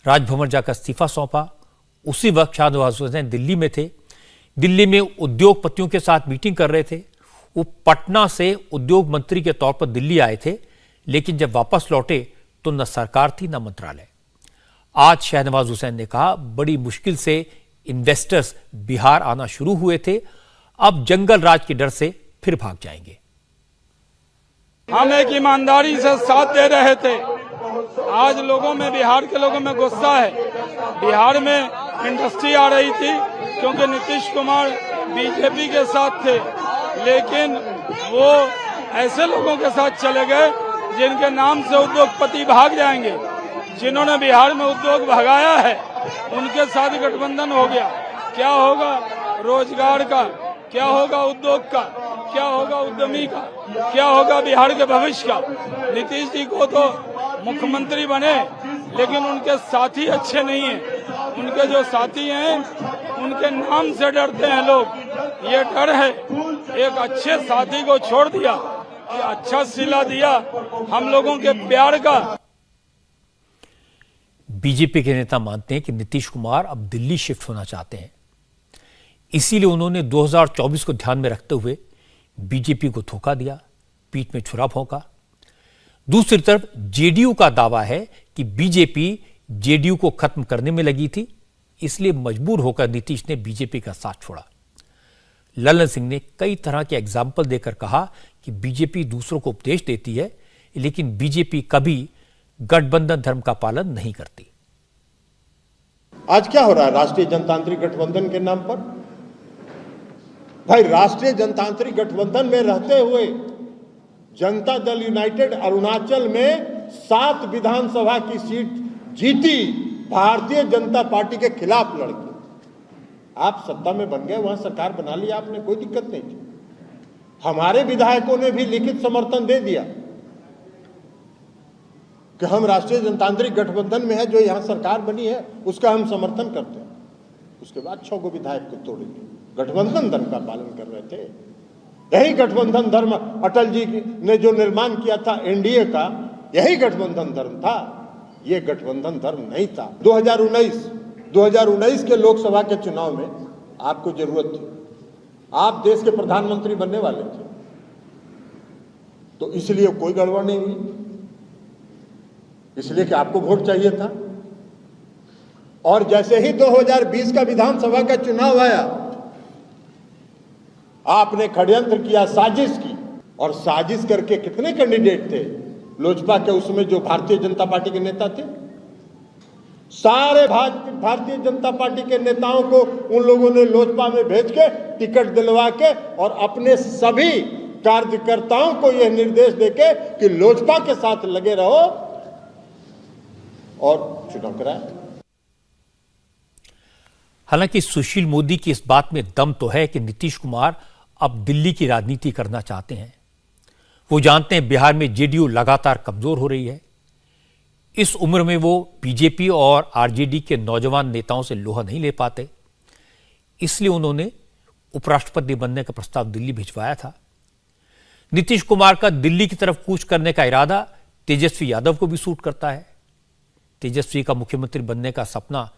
राजभवन जाकर इस्तीफा सौंपा, उसी वक्त शाहनवाज हुसैन दिल्ली में थे। दिल्ली में उद्योगपतियों के साथ मीटिंग कर रहे थे। वो पटना से उद्योग मंत्री के तौर पर दिल्ली आए थे, लेकिन जब वापस लौटे तो न सरकार थी न मंत्रालय। आज शाहनवाज हुसैन ने कहा, बड़ी मुश्किल से इन्वेस्टर्स बिहार आना शुरू हुए थे, अब जंगल राज के डर से फिर भाग जाएंगे। हम एक ईमानदारी से साथ दे रहे थे। आज लोगों में, बिहार के लोगों में गुस्सा है। बिहार में इंडस्ट्री आ रही थी क्योंकि नीतीश कुमार बीजेपी के साथ थे, लेकिन वो ऐसे लोगों के साथ चले गए जिनके नाम से उद्योगपति भाग जाएंगे। जिन्होंने बिहार में उद्योग भगाया है उनके साथ गठबंधन हो गया। क्या होगा रोजगार का, क्या होगा उद्योग का, क्या होगा उद्यमी का, क्या होगा बिहार के भविष्य का? नीतीश जी को तो मुख्यमंत्री बने, लेकिन उनके साथी अच्छे नहीं हैं। उनके जो साथी हैं उनके नाम से डरते हैं लोग। ये डर है। एक अच्छे साथी को छोड़ दिया, ये अच्छा सिला दिया हम लोगों के प्यार का। बीजेपी के नेता मानते हैं कि नीतीश कुमार अब दिल्ली शिफ्ट होना चाहते हैं, इसीलिए उन्होंने 2024 को ध्यान में रखते हुए बीजेपी को धोखा दिया, पीठ में छुरा भोंका। दूसरी तरफ जेडीयू का दावा है कि बीजेपी जेडीयू को खत्म करने में लगी थी, इसलिए मजबूर होकर नीतीश ने बीजेपी का साथ छोड़ा। ललन सिंह ने कई तरह के एग्जाम्पल देकर कहा कि बीजेपी दूसरों को उपदेश देती है, लेकिन बीजेपी कभी गठबंधन धर्म का पालन नहीं करती। आज क्या हो रहा है राष्ट्रीय जनतांत्रिक गठबंधन के नाम पर? भाई, राष्ट्रीय जनतांत्रिक गठबंधन में रहते हुए जनता दल यूनाइटेड अरुणाचल में 7 विधानसभा की सीट जीती, भारतीय जनता पार्टी के खिलाफ लड़की। आप सत्ता में बन गए, वहां सरकार बना ली आपने, कोई दिक्कत नहीं थी। हमारे विधायकों ने भी लिखित समर्थन दे दिया कि हम राष्ट्रीय जनतांत्रिक गठबंधन में है, जो यहां सरकार बनी है उसका हम समर्थन करते हैं। उसके बाद 6 को विधायक को तोड़ दिया। गठबंधन धर्म का पालन कर रहे थे। यही गठबंधन धर्म अटल जी ने जो निर्माण किया था एनडीए का, यही गठबंधन धर्म था। ये गठबंधन धर्म नहीं था। 2019 के लोकसभा के चुनाव में आपको जरूरत थी, आप देश के प्रधानमंत्री बनने वाले थे, तो इसलिए कोई गड़बड़ नहीं हुई, इसलिए कि आपको वोट चाहिए था। और जैसे ही 2020 का विधानसभा का चुनाव आया, आपने षड्यंत्र किया, साजिश की। और साजिश करके कितने कैंडिडेट थे लोजपा के, उसमें जो भारतीय जनता पार्टी के नेता थे, सारे भारतीय जनता पार्टी के नेताओं को उन लोगों ने लोजपा में भेज के टिकट दिलवा के और अपने सभी कार्यकर्ताओं को यह निर्देश देके कि लोजपा के साथ लगे रहो और चुनाव कराया। हालांकि सुशील मोदी की इस बात में दम तो है कि नीतीश कुमार अब दिल्ली की राजनीति करना चाहते हैं। वो जानते हैं बिहार में जेडीयू लगातार कमजोर हो रही है। इस उम्र में वो बीजेपी और आरजेडी के नौजवान नेताओं से लोहा नहीं ले पाते, इसलिए उन्होंने उपराष्ट्रपति बनने का प्रस्ताव दिल्ली भिजवाया था। नीतीश कुमार का दिल्ली की तरफ कूच करने का इरादा तेजस्वी यादव को भी सूट करता है। तेजस्वी का मुख्यमंत्री बनने का सपना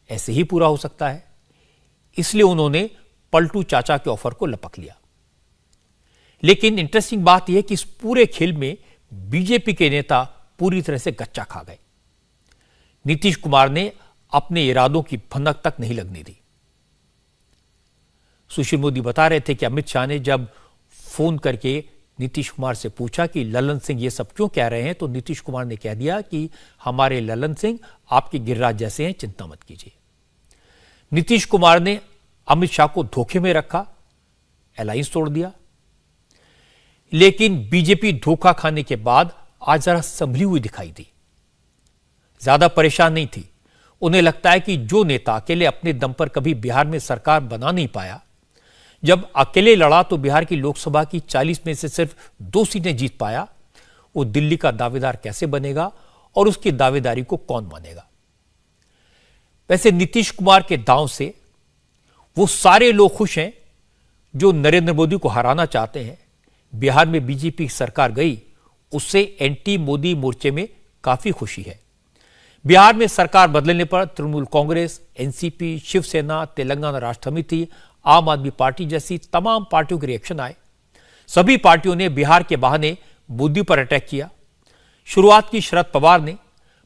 ऐसे ही पूरा हो सकता है, इसलिए उन्होंने पलटू चाचा के ऑफर को लपक लिया। लेकिन इंटरेस्टिंग बात यह है कि इस पूरे खेल में बीजेपी के नेता पूरी तरह से गच्चा खा गए। नीतीश कुमार ने अपने इरादों की भनक तक नहीं लगने दी। सुशील मोदी बता रहे थे कि अमित शाह ने जब फोन करके नीतीश कुमार से पूछा कि ललन सिंह ये सब क्यों कह रहे हैं, तो नीतीश कुमार ने कह दिया कि हमारे ललन सिंह आपके गिरिराज जैसे हैं, चिंता मत कीजिए। नीतीश कुमार ने अमित शाह को धोखे में रखा, अलायंस तोड़ दिया। लेकिन बीजेपी धोखा खाने के बाद आज जरा संभली हुई दिखाई दी, ज्यादा परेशान नहीं थी। उन्हें लगता है कि जो नेता अकेले अपने दम पर कभी बिहार में सरकार बना नहीं पाया, जब अकेले लड़ा तो बिहार की लोकसभा की 40 में से सिर्फ 2 सीटें जीत पाया, वो दिल्ली का दावेदार कैसे बनेगा और उसकी दावेदारी को कौन मानेगा। वैसे नीतीश कुमार के दांव से वो सारे लोग खुश हैं जो नरेंद्र मोदी को हराना चाहते हैं। बिहार में बीजेपी सरकार गई, उससे एंटी मोदी मोर्चे में काफी खुशी है। बिहार में सरकार बदलने पर तृणमूल कांग्रेस, एनसीपी, शिवसेना, तेलंगाना राष्ट्र समिति, आम आदमी पार्टी जैसी तमाम पार्टियों के रिएक्शन आए। सभी पार्टियों ने बिहार के बहाने मोदी पर अटैक किया। शुरुआत की शरद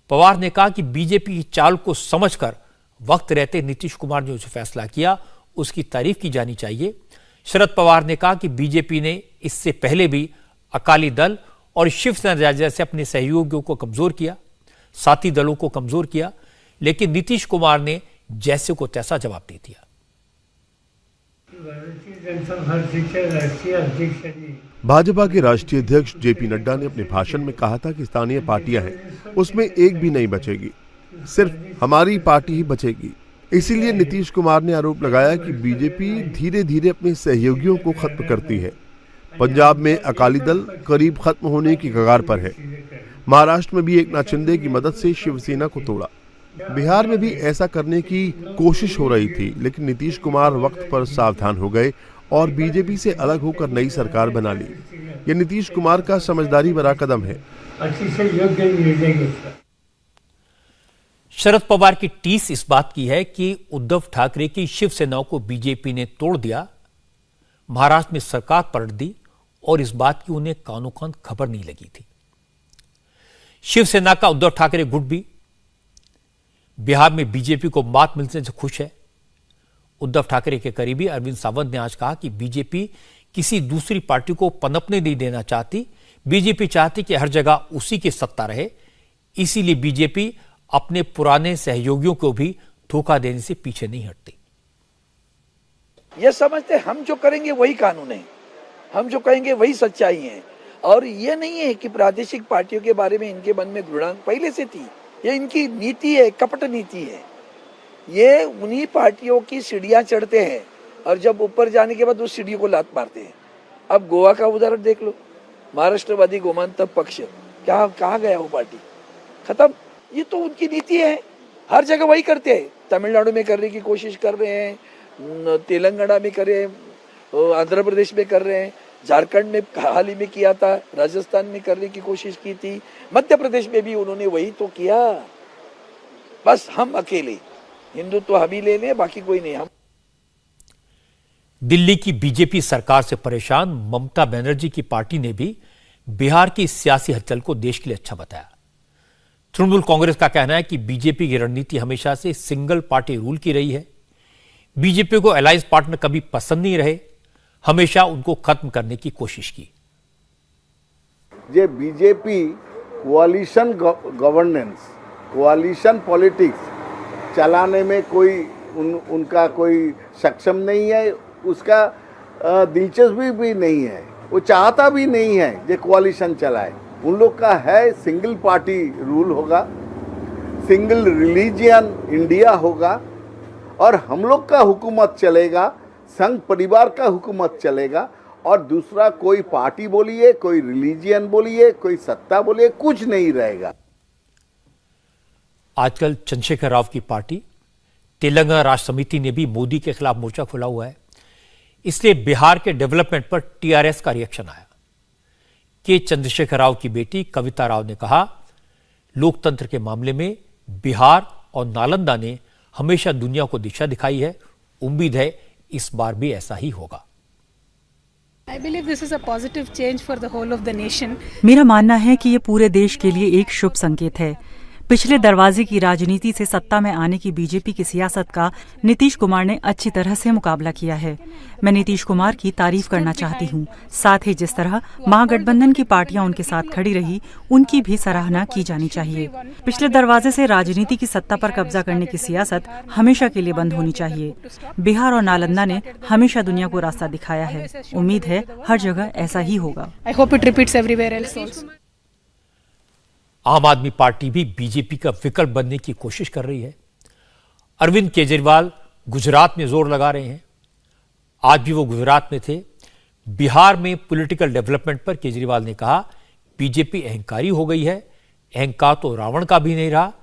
पवार ने कहा कि बीजेपी की चाल को समझकर वक्त रहते नीतीश कुमार ने जो फैसला किया उसकी तारीफ की जानी चाहिए। शरद पवार ने कहा कि बीजेपी ने इससे पहले भी अकाली दल और शिवसेना जैसे अपने सहयोगियों को कमजोर किया, साथी दलों को कमजोर किया, लेकिन नीतीश कुमार ने जैसे को तैसा जवाब दे दिया। भाजपा के राष्ट्रीय अध्यक्ष जेपी नड्डा ने अपने भाषण में कहा था कि स्थानीय पार्टियां हैं उसमें एक भी नहीं बचेगी, सिर्फ हमारी पार्टी ही बचेगी। इसीलिए नीतीश कुमार ने आरोप लगाया कि बीजेपी धीरे धीरे अपने सहयोगियों को खत्म करती है। पंजाब में अकाली दल करीब खत्म होने की कगार पर है। महाराष्ट्र में भी एकनाथ शिंदे की मदद से शिवसेना को तोड़ा। बिहार में भी ऐसा करने की कोशिश हो रही थी, लेकिन नीतीश कुमार वक्त पर सावधान हो गए और बीजेपी से अलग होकर नई सरकार बना ली। ये नीतीश कुमार का समझदारी भरा कदम है। शरद पवार की टीस इस बात की है कि उद्धव ठाकरे की शिवसेना को बीजेपी ने तोड़ दिया, महाराष्ट्र में सरकार पलट दी और इस बात की उन्हें कानों कान खबर नहीं लगी थी। शिवसेना का उद्धव ठाकरे गुट भी बिहार में बीजेपी को मात मिलने से खुश है। उद्धव ठाकरे के करीबी अरविंद सावंत ने आज कहा कि बीजेपी किसी दूसरी पार्टी को पनपने नहीं देना चाहती, बीजेपी चाहती कि हर जगह उसी की सत्ता रहे, इसीलिए बीजेपी अपने पुराने सहयोगियों को भी धोखा देने से पीछे नहीं हटती। ये समझते हम जो करेंगे वही कानून है, हम जो कहेंगे वही सच्चाई है। और ये नहीं है कि प्रादेशिक पार्टियों के बारे में इनके मन में घृणा पहले से थी। ये इनकी नीति है, कपट नीति है। ये उन्हीं पार्टियों की सीढ़ियां चढ़ते हैं और जब ऊपर जाने के बाद उस सीढ़ियों को लात मारते हैं। अब गोवा का उदाहरण देख लो, महाराष्ट्रवादी गोमांतक पक्ष, क्या कहाँ गया वो पार्टी, खत्म। ये तो उनकी नीति है, हर जगह वही करते हैं। तमिलनाडु में करने की कोशिश कर रहे हैं, तेलंगाना में करे, आंध्र प्रदेश में कर रहे हैं, झारखंड में हाल ही में किया था, राजस्थान में करने की कोशिश की थी, मध्य प्रदेश में भी उन्होंने वही तो किया। बस हम अकेले हिंदुत्व हम ही ले लें, बाकी कोई नहीं। हम दिल्ली की बीजेपी सरकार से परेशान ममता बनर्जी की पार्टी ने भी बिहार की सियासी हलचल को देश के लिए अच्छा बताया। तृणमूल कांग्रेस का कहना है कि बीजेपी की रणनीति हमेशा से सिंगल पार्टी रूल की रही है। बीजेपी को अलायंस पार्टनर कभी पसंद नहीं रहे, हमेशा उनको खत्म करने की कोशिश की। ये बीजेपी कोalition गवर्नेंस, कोalition पॉलिटिक्स चलाने में कोई उनका कोई सक्षम नहीं है, उसका दिलचस्पी भी नहीं है, वो चाहता भी नहीं है ये कोalition चलाए। उन लोग का है सिंगल पार्टी रूल होगा, सिंगल रिलीजियन इंडिया होगा और हम लोग का हुकूमत चलेगा, संघ परिवार का हुकूमत चलेगा और दूसरा कोई पार्टी बोलिए, कोई रिलीजियन बोलिए, कोई सत्ता बोलिए, कुछ नहीं रहेगा। आजकल चंद्रशेखर राव की पार्टी तेलंगाना राष्ट्र समिति ने भी मोदी के खिलाफ मोर्चा खोला हुआ है। इसलिए बिहार के डेवलपमेंट पर टीआरएस का रिएक्शन आया। के चंद्रशेखर राव की बेटी कविता राव ने कहा, लोकतंत्र के मामले में बिहार और नालंदा ने हमेशा दुनिया को दिशा दिखाई है। उम्मीद है इस बार भी ऐसा ही होगा। I believe this is a positive change for the whole of the nation. मेरा मानना है कि ये पूरे देश के लिए एक शुभ संकेत है। पिछले दरवाजे की राजनीति से सत्ता में आने की बीजेपी की सियासत का नीतीश कुमार ने अच्छी तरह से मुकाबला किया है। मैं नीतीश कुमार की तारीफ करना चाहती हूँ। साथ ही जिस तरह महागठबंधन की पार्टियां उनके साथ खड़ी रही, उनकी भी सराहना की जानी चाहिए। पिछले दरवाजे से राजनीति की सत्ता पर कब्जा करने की सियासत हमेशा के लिए बंद होनी चाहिए। बिहार और नालंदा ने हमेशा दुनिया को रास्ता दिखाया है। उम्मीद है हर जगह ऐसा ही होगा। I hope it repeats everywhere else also. आम आदमी पार्टी भी बीजेपी का विकल्प बनने की कोशिश कर रही है। अरविंद केजरीवाल गुजरात में जोर लगा रहे हैं। आज भी वो गुजरात में थे। बिहार में पॉलिटिकल डेवलपमेंट पर केजरीवाल ने कहा, बीजेपी अहंकारी हो गई है। अहंकार तो रावण का भी नहीं रहा।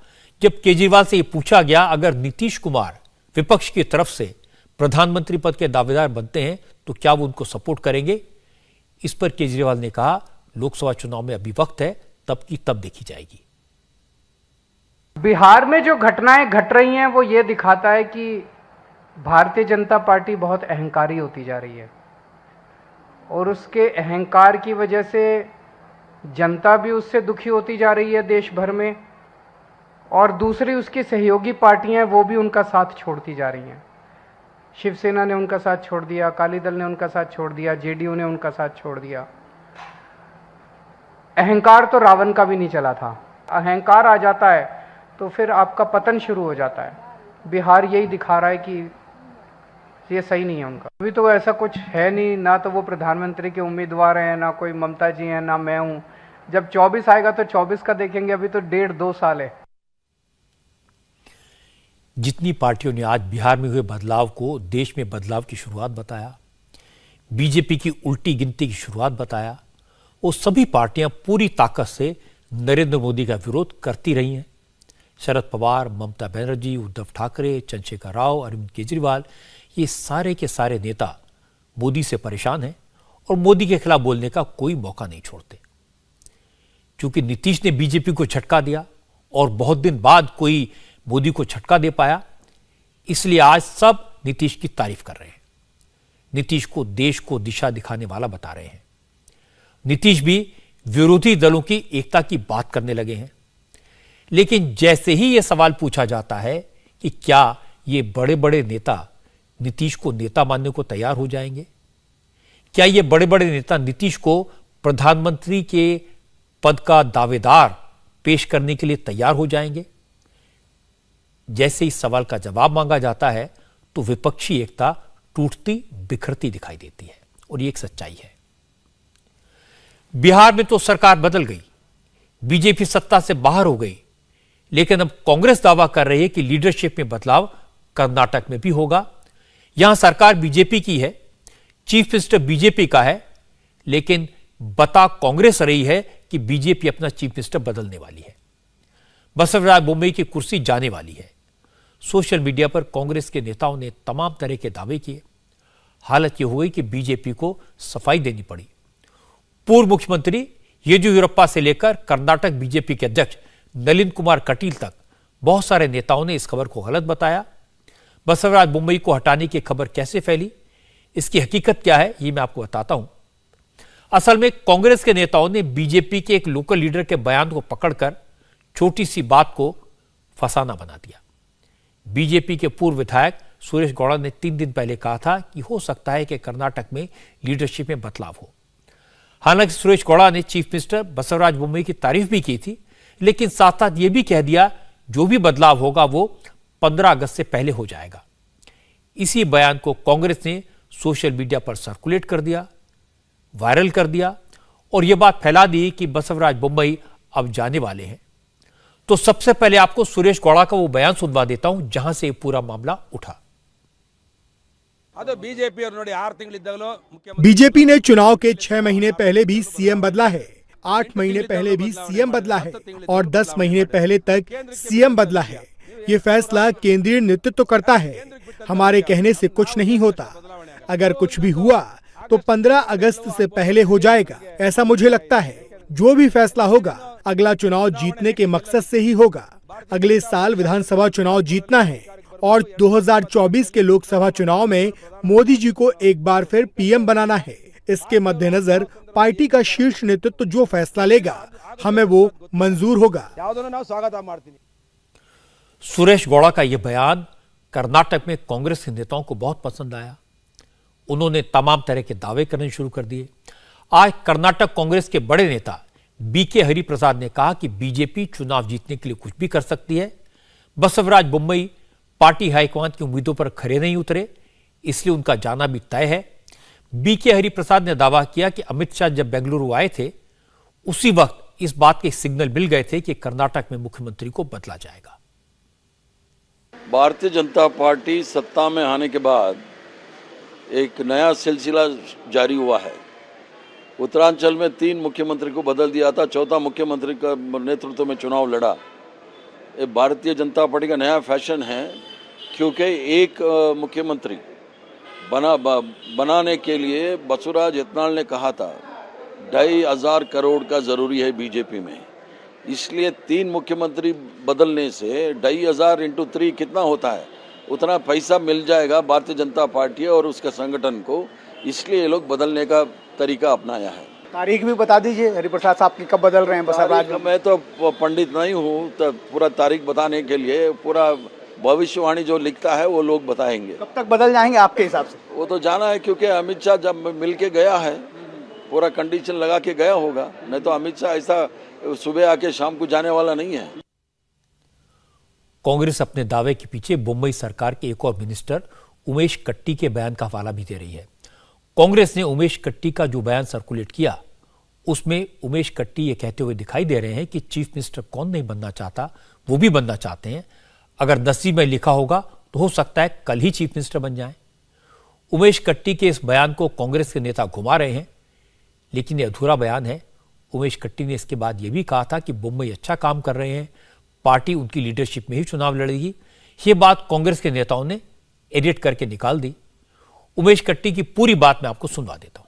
जब केजरीवाल से ये पूछा गया, अगर नीतीश कुमार विपक्ष की तरफ से प्रधानमंत्री पद के दावेदार बनते हैं तो क्या वो उनको सपोर्ट करेंगे? इस पर केजरीवाल ने कहा, लोकसभा चुनाव में अभी वक्त है, तब की तब देखी जाएगी। बिहार में जो घटनाएं घट रही हैं वो ये दिखाता है कि भारतीय जनता पार्टी बहुत अहंकारी होती जा रही है और उसके अहंकार की वजह से जनता भी उससे दुखी होती जा रही है देश भर में, और दूसरी उसकी सहयोगी पार्टियां वो भी उनका साथ छोड़ती जा रही हैं। शिवसेना ने उनका साथ छोड़ दिया, अकाली दल ने उनका साथ छोड़ दिया, जेडीयू ने उनका साथ छोड़ दिया। अहंकार तो रावण का भी नहीं चला था। अहंकार आ जाता है तो फिर आपका पतन शुरू हो जाता है। बिहार यही दिखा रहा है कि ये सही नहीं है उनका। अभी तो ऐसा कुछ है नहीं, ना तो वो प्रधानमंत्री के उम्मीदवार हैं, ना कोई ममता जी हैं, ना मैं हूं। जब 24 आएगा तो 24 का देखेंगे, अभी तो 1.5-2 साल है। जितनी पार्टियों ने आज बिहार में हुए बदलाव को देश में बदलाव की शुरुआत बताया, बीजेपी की उल्टी गिनती की शुरुआत बताया, वो सभी पार्टियां पूरी ताकत से नरेंद्र मोदी का विरोध करती रही हैं। शरद पवार, ममता बनर्जी, उद्धव ठाकरे, चंद्रशेखर राव, अरविंद केजरीवाल, ये सारे के सारे नेता मोदी से परेशान हैं और मोदी के खिलाफ बोलने का कोई मौका नहीं छोड़ते। क्योंकि नीतीश ने बीजेपी को झटका दिया और बहुत दिन बाद कोई मोदी को झटका दे पाया, इसलिए आज सब नीतीश की तारीफ कर रहे हैं। नीतीश को देश को दिशा दिखाने वाला बता रहे हैं। नीतीश भी विरोधी दलों की एकता की बात करने लगे हैं। लेकिन जैसे ही यह सवाल पूछा जाता है कि क्या ये बड़े बड़े नेता नीतीश को नेता मानने को तैयार हो जाएंगे, क्या ये बड़े बड़े नेता नीतीश को प्रधानमंत्री के पद का दावेदार पेश करने के लिए तैयार हो जाएंगे? जैसे इस सवाल का जवाब मांगा जाता है तो विपक्षी एकता टूटती बिखरती दिखाई देती है, और ये एक सच्चाई है। बिहार में तो सरकार बदल गई, बीजेपी सत्ता से बाहर हो गई, लेकिन अब कांग्रेस दावा कर रही है कि लीडरशिप में बदलाव कर्नाटक में भी होगा। यहां सरकार बीजेपी की है, चीफ मिनिस्टर बीजेपी का है, लेकिन बता कांग्रेस रही है कि बीजेपी अपना चीफ मिनिस्टर बदलने वाली है। बसवराज बोम्मई की कुर्सी जाने वाली है। सोशल मीडिया पर कांग्रेस के नेताओं ने तमाम तरह के दावे किए। हालत यह हो गई कि बीजेपी को सफाई देनी पड़ी। पूर्व मुख्यमंत्री येदियुरप्पा से लेकर कर्नाटक बीजेपी के अध्यक्ष नलिन कुमार कटील तक बहुत सारे नेताओं ने इस खबर को गलत बताया। बसवराज बोम्मई को हटाने की खबर कैसे फैली, इसकी हकीकत क्या है, ये मैं आपको बताता हूं। असल में कांग्रेस के नेताओं ने बीजेपी के एक लोकल लीडर के बयान को पकड़कर छोटी सी बात को फसाना बना दिया। बीजेपी के पूर्व विधायक सुरेश गौड़ा ने 3 दिन पहले कहा था कि हो सकता है कि कर्नाटक में लीडरशिप में बदलाव हो। हालांकि सुरेश गौड़ा ने चीफ मिनिस्टर बसवराज बोम्मई की तारीफ भी की थी, लेकिन साथ साथ यह भी कह दिया जो भी बदलाव होगा वो 15 अगस्त से पहले हो जाएगा। इसी बयान को कांग्रेस ने सोशल मीडिया पर सर्कुलेट कर दिया, वायरल कर दिया, और यह बात फैला दी कि बसवराज बोम्मई अब जाने वाले हैं। तो सबसे पहले आपको सुरेश गौड़ा का वो बयान सुनवा देता हूं जहां से पूरा मामला उठा। बीजेपी ने चुनाव के 6 महीने पहले भी सीएम बदला है, 8 महीने पहले भी सीएम बदला है, और 10 महीने पहले तक सीएम बदला है। ये फैसला केंद्रीय नेतृत्व करता है, हमारे कहने से कुछ नहीं होता। अगर कुछ भी हुआ तो 15 अगस्त से पहले हो जाएगा, ऐसा मुझे लगता है। जो भी फैसला होगा अगला चुनाव जीतने के मकसद से ही होगा। अगले साल विधानसभा चुनाव जीतना है और 2024 के लोकसभा चुनाव में मोदी जी को एक बार फिर पीएम बनाना है। इसके मद्देनजर पार्टी का शीर्ष नेतृत्व जो फैसला लेगा हमें वो मंजूर होगा। सुरेश गौड़ा का यह बयान कर्नाटक में कांग्रेस के नेताओं को बहुत पसंद आया। उन्होंने तमाम तरह के दावे करने शुरू कर दिए। आज कर्नाटक कांग्रेस के बड़े नेता बीके हरिप्रसाद ने कहा कि बीजेपी चुनाव जीतने के लिए कुछ भी कर सकती है। बसवराज बोम्मई पार्टी हाईकमान की उम्मीदों पर खरे नहीं उतरे, इसलिए उनका जाना भी तय है। बीके हरिप्रसाद ने दावा किया कि अमित शाह जब बेंगलुरु आए थे उसी वक्त इस बात के सिग्नल मिल गए थे कि कर्नाटक में मुख्यमंत्री को बदला जाएगा। भारतीय जनता पार्टी सत्ता में आने के बाद एक नया सिलसिला जारी हुआ है। उत्तरांचल में 3 मुख्यमंत्री को बदल दिया था, 4था मुख्यमंत्री का नेतृत्व में चुनाव लड़ा। ये भारतीय जनता पार्टी का नया फैशन है, क्योंकि एक मुख्यमंत्री बनाने के लिए बसवराज यत्नाल ने कहा था 2,500 करोड़ का ज़रूरी है बीजेपी में। इसलिए 3 मुख्यमंत्री बदलने से 2,500 × 3 कितना होता है, उतना पैसा मिल जाएगा भारतीय जनता पार्टी और उसके संगठन को। इसलिए ये लोग बदलने का तरीका अपनाया है। तारीख भी बता दीजिए हरिप्रसाद साहब की, कब बदल रहे हैं बसवराज? मैं तो पंडित नहीं हूँ, तो पूरा तारीख बताने के लिए पूरा भविष्यवाणी जो लिखता है वो लोग बताएंगे। कब तक बदल जाएंगे आपके हिसाब से? वो तो जाना है, क्योंकि अमित शाह जब मिल के गया है पूरा कंडीशन लगा के गया होगा, नहीं तो अमित शाह ऐसा सुबह आके शाम को जाने वाला नहीं है। कांग्रेस अपने दावे के पीछे बोम्मई सरकार के एक और मिनिस्टर उमेश कट्टी के बयान का हवाला भी दे रही है। कांग्रेस ने उमेश कट्टी का जो बयान सर्कुलेट किया उसमें उमेश कट्टी ये कहते हुए दिखाई दे रहे हैं कि चीफ मिनिस्टर कौन नहीं बनना चाहता, वो भी बनना चाहते हैं। अगर नसीब में लिखा होगा तो हो सकता है कल ही चीफ मिनिस्टर बन जाएं। उमेश कट्टी के इस बयान को कांग्रेस के नेता घुमा रहे हैं, लेकिन ये अधूरा बयान है। उमेश कट्टी ने इसके बाद यह भी कहा था कि बोम्मई अच्छा काम कर रहे हैं, पार्टी उनकी लीडरशिप में ही चुनाव लड़ेगी। ये बात कांग्रेस के नेताओं ने एडिट करके निकाल दी। उमेश कट्टी की पूरी बात मैं आपको सुनवा देता हूं।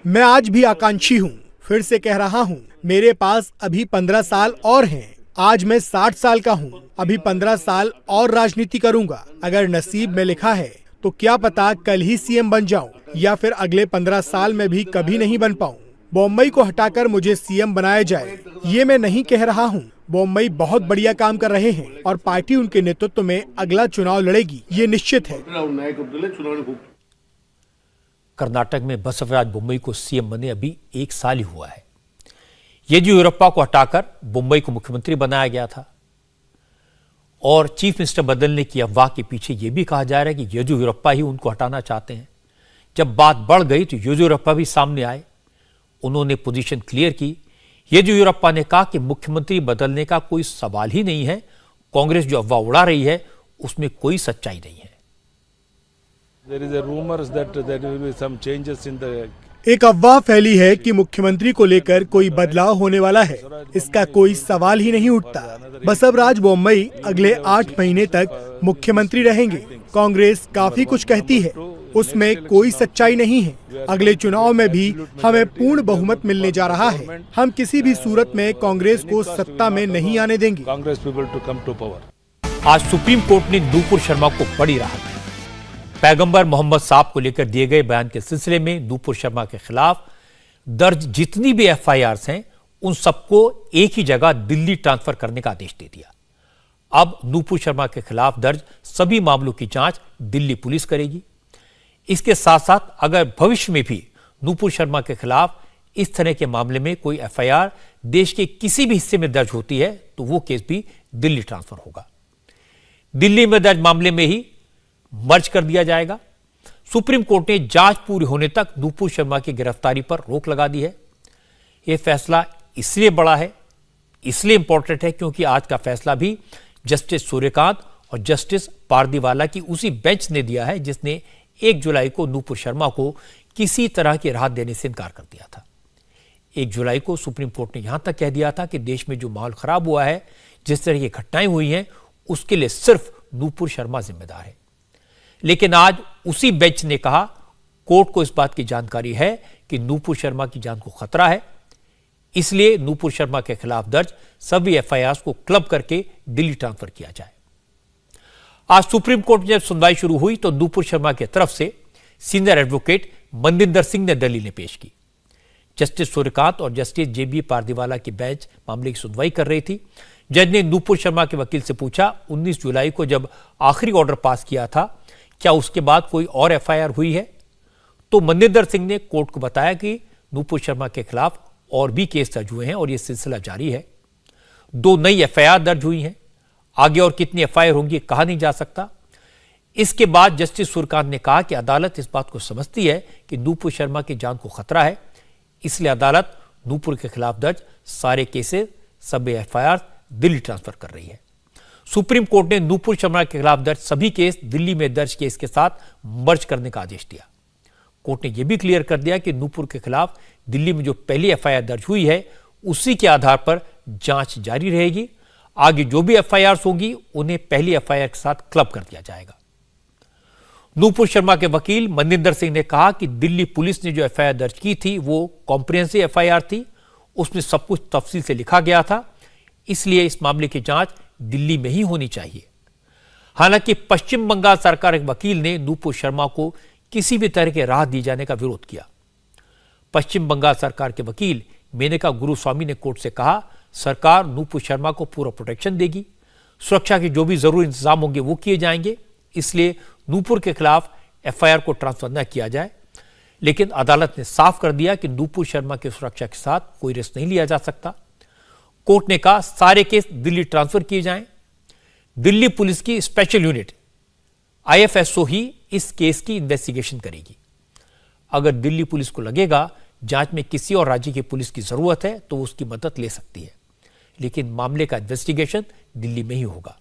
मैं आज भी आकांक्षी हूँ, फिर से कह रहा हूँ, मेरे पास अभी 15 साल और हैं। आज मैं 60 साल का हूँ, अभी 15 साल और राजनीति करूँगा। अगर नसीब में लिखा है तो क्या पता कल ही सीएम बन जाऊं, या फिर अगले 15 साल में भी कभी नहीं बन पाऊं। बोम्मई को हटाकर मुझे सीएम बनाया जाए, ये मैं नहीं कह रहा हूँ। बोम्मई बहुत बढ़िया काम कर रहे हैं और पार्टी उनके नेतृत्व में अगला चुनाव लड़ेगी, ये निश्चित है। कर्नाटक में बसवराज बोम्मई को सीएम बने अभी 1 साल ही हुआ है। येदियुरप्पा को हटाकर मुंबई को मुख्यमंत्री बनाया गया था और चीफ मिनिस्टर बदलने की अफवाह के पीछे यह भी कहा जा रहा है कि येदियुरप्पा ही उनको हटाना चाहते हैं। जब बात बढ़ गई तो येदियुरप्पा भी सामने आए, उन्होंने पोजीशन क्लियर की। येदियुरप्पा ने कहा कि मुख्यमंत्री बदलने का कोई सवाल ही नहीं है, कांग्रेस जो अफवाह उड़ा रही है उसमें कोई सच्चाई नहीं है। एक अफवाह फैली है कि मुख्यमंत्री को लेकर कोई बदलाव होने वाला है, इसका कोई सवाल ही नहीं उठता। बसवराज बोम्मई अगले 8 महीने तक मुख्यमंत्री रहेंगे। कांग्रेस काफी कुछ कहती है, उसमें कोई सच्चाई नहीं है। अगले चुनाव में भी हमें पूर्ण बहुमत मिलने जा रहा है। हम किसी भी सूरत में कांग्रेस को सत्ता में नहीं आने देंगे। आज सुप्रीम कोर्ट ने नूपुर शर्मा को बड़ी राहत दी। पैगंबर मोहम्मद साहब को लेकर दिए गए बयान के सिलसिले में नूपुर शर्मा के खिलाफ दर्ज जितनी भी एफआईआर्स हैं उन सबको एक ही जगह दिल्ली ट्रांसफर करने का आदेश दे दिया। अब नूपुर शर्मा के खिलाफ दर्ज सभी मामलों की जांच दिल्ली पुलिस करेगी। इसके साथ साथ अगर भविष्य में भी नूपुर शर्मा के खिलाफ इस तरह के मामले में कोई एफआईआर देश के किसी भी हिस्से में दर्ज होती है तो वो केस भी दिल्ली ट्रांसफर होगा। दिल्ली में दर्ज मामले में ही मर्ज कर दिया जाएगा। सुप्रीम कोर्ट ने जांच पूरी होने तक नूपुर शर्मा की गिरफ्तारी पर रोक लगा दी है। यह फैसला इसलिए बड़ा है, इसलिए इंपॉर्टेंट है क्योंकि आज का फैसला भी जस्टिस सूर्यकांत और जस्टिस पारदीवाला की उसी बेंच ने दिया है जिसने 1 जुलाई को नूपुर शर्मा को किसी तरह की राहत देने से इनकार कर दिया था। 1 जुलाई को सुप्रीम कोर्ट ने यहां तक कह दिया था कि देश में जो माहौल खराब हुआ है, जिस तरह की घटनाएं हुई हैं, उसके लिए सिर्फ नूपुर शर्मा जिम्मेदार है। लेकिन आज उसी बेंच ने कहा कोर्ट को इस बात की जानकारी है कि नूपुर शर्मा की जान को खतरा है, इसलिए नूपुर शर्मा के खिलाफ दर्ज सभी एफआईआर को क्लब करके दिल्ली ट्रांसफर किया जाए। आज सुप्रीम कोर्ट में जब सुनवाई शुरू हुई तो नूपुर शर्मा की तरफ से सीनियर एडवोकेट मनविंदर सिंह ने दलीलें पेश की। जस्टिस सूर्यकांत और जस्टिस जेबी पारदीवाला की बेंच मामले की सुनवाई कर रही थी। जज ने नूपुर शर्मा के वकील से पूछा, 19 जुलाई को जब आखिरी ऑर्डर पास किया था क्या उसके बाद कोई और एफआईआर हुई है? तो मनविंदर सिंह ने कोर्ट को बताया कि नूपुर शर्मा के खिलाफ और भी केस दर्ज हुए हैं और यह सिलसिला जारी है। 2 नई एफआईआर दर्ज हुई हैं, आगे और कितनी एफआईआर होंगी कहा नहीं जा सकता। इसके बाद जस्टिस सूर्यकांत ने कहा कि अदालत इस बात को समझती है कि नूपुर शर्मा की जान को खतरा है, इसलिए अदालत नूपुर के खिलाफ दर्ज सारे केसेस सभी एफआईआर दिल्ली ट्रांसफर कर रही है। सुप्रीम कोर्ट ने नूपुर शर्मा के खिलाफ दर्ज सभी केस दिल्ली में दर्ज केस के साथ मर्ज करने का आदेश दिया। कोर्ट ने यह भी क्लियर कर दिया कि नूपुर के खिलाफ दिल्ली में जो पहली एफआईआर दर्ज हुई है उसी के आधार पर जांच जारी रहेगी। आगे जो भी एफआईआर होंगी उन्हें पहली एफआईआर के साथ क्लब कर दिया जाएगा। नूपुर शर्मा के वकील मनविंदर सिंह ने कहा कि दिल्ली पुलिस ने जो एफआईआर दर्ज की थी वो कॉम्प्रिहेंसिव एफआईआर थी, उसमें सब कुछ तफसील से लिखा गया था, इसलिए इस मामले की जांच दिल्ली में ही होनी चाहिए। हालांकि पश्चिम बंगाल सरकार के वकील ने नूपुर शर्मा को किसी भी तरह के राहत दिए जाने का विरोध किया। पश्चिम बंगाल सरकार के वकील मेनका गुरुस्वामी ने कोर्ट से कहा सरकार नूपुर शर्मा को पूरा प्रोटेक्शन देगी, सुरक्षा के जो भी जरूरी इंतजाम होंगे वो किए जाएंगे, इसलिए नूपुर के खिलाफ एफआईआर को ट्रांसफर न किया जाए। लेकिन अदालत ने साफ कर दिया कि नूपुर शर्मा की सुरक्षा के साथ कोई रिस्क नहीं लिया जा सकता। कोर्ट ने कहा सारे केस दिल्ली ट्रांसफर किए जाएं। दिल्ली पुलिस की स्पेशल यूनिट आईएफएसओ ही इस केस की इन्वेस्टिगेशन करेगी। अगर दिल्ली पुलिस को लगेगा जांच में किसी और राज्य की पुलिस की जरूरत है तो उसकी मदद ले सकती है, लेकिन मामले का इन्वेस्टिगेशन दिल्ली में ही होगा।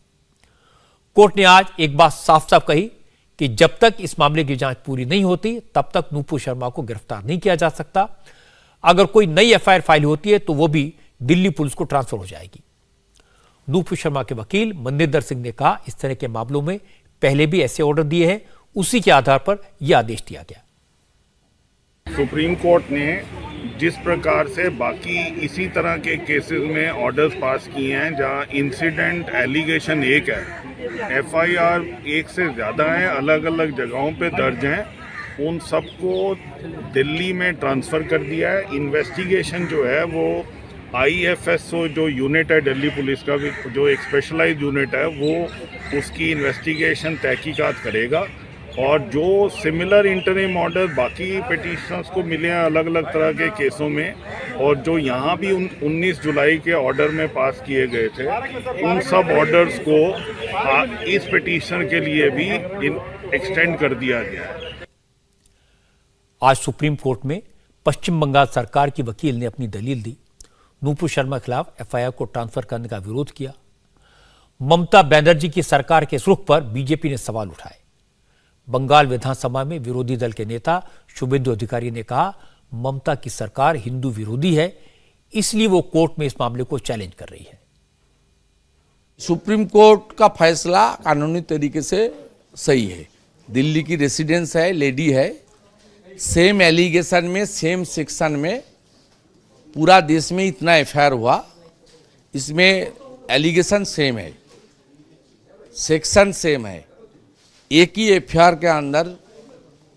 कोर्ट ने आज एक बात साफ साफ कही कि जब तक इस मामले की जांच पूरी नहीं होती तब तक नूपुर शर्मा को गिरफ्तार नहीं किया जा सकता। अगर कोई नई एफआईआर फाइल होती है तो वो भी दिल्ली पुलिस को ट्रांसफर हो जाएगी। नूपुर शर्मा के वकील मनविंदर सिंह ने कहा इस तरह के मामलों में पहले भी ऐसे ऑर्डर दिए हैं, उसी के आधार पर यह आदेश दिया गया। सुप्रीम कोर्ट ने जिस प्रकार से बाकी इसी तरह के केसेस में ऑर्डर्स पास किए हैं जहां इंसिडेंट एलिगेशन एक है, एफआईआर एक से ज़्यादा है, अलग अलग जगहों पे दर्ज हैं, उन सबको दिल्ली में ट्रांसफ़र कर दिया है। इन्वेस्टिगेशन जो है वो आईएफएसओ जो यूनिट है दिल्ली पुलिस का जो एक स्पेशलाइज्ड यूनिट है वो उसकी इन्वेस्टिगेशन तहकीकात करेगा और जो सिमिलर इंटरिम ऑर्डर बाकी पिटिशनर्स को मिले हैं अलग अलग तरह के केसों में, और जो यहाँ भी 19 जुलाई के ऑर्डर में पास किए गए थे, उन सब ऑर्डर्स को इस पिटिशन के लिए भी एक्सटेंड कर दिया गया है। आज सुप्रीम कोर्ट में पश्चिम बंगाल सरकार की वकील ने अपनी दलील दी। नूपुर शर्मा के खिलाफ एफआईआर को ट्रांसफर करने का विरोध किया। ममता बनर्जी की सरकार के रुख पर बीजेपी ने सवाल उठाए। बंगाल विधानसभा में विरोधी दल के नेता शुभेंदु अधिकारी ने कहा, ममता की सरकार हिंदू विरोधी है, इसलिए वो कोर्ट में इस मामले को चैलेंज कर रही है। सुप्रीम कोर्ट का फैसला कानूनी तरीके से सही है। दिल्ली की रेसिडेंस है, लेडी है, सेम एलिगेशन में, सेम सेक्शन में पूरा देश में इतना एफआईआर हुआ, इसमें एलिगेशन सेम है, सेक्शन सेम है, एक ही एफआईआर के अंदर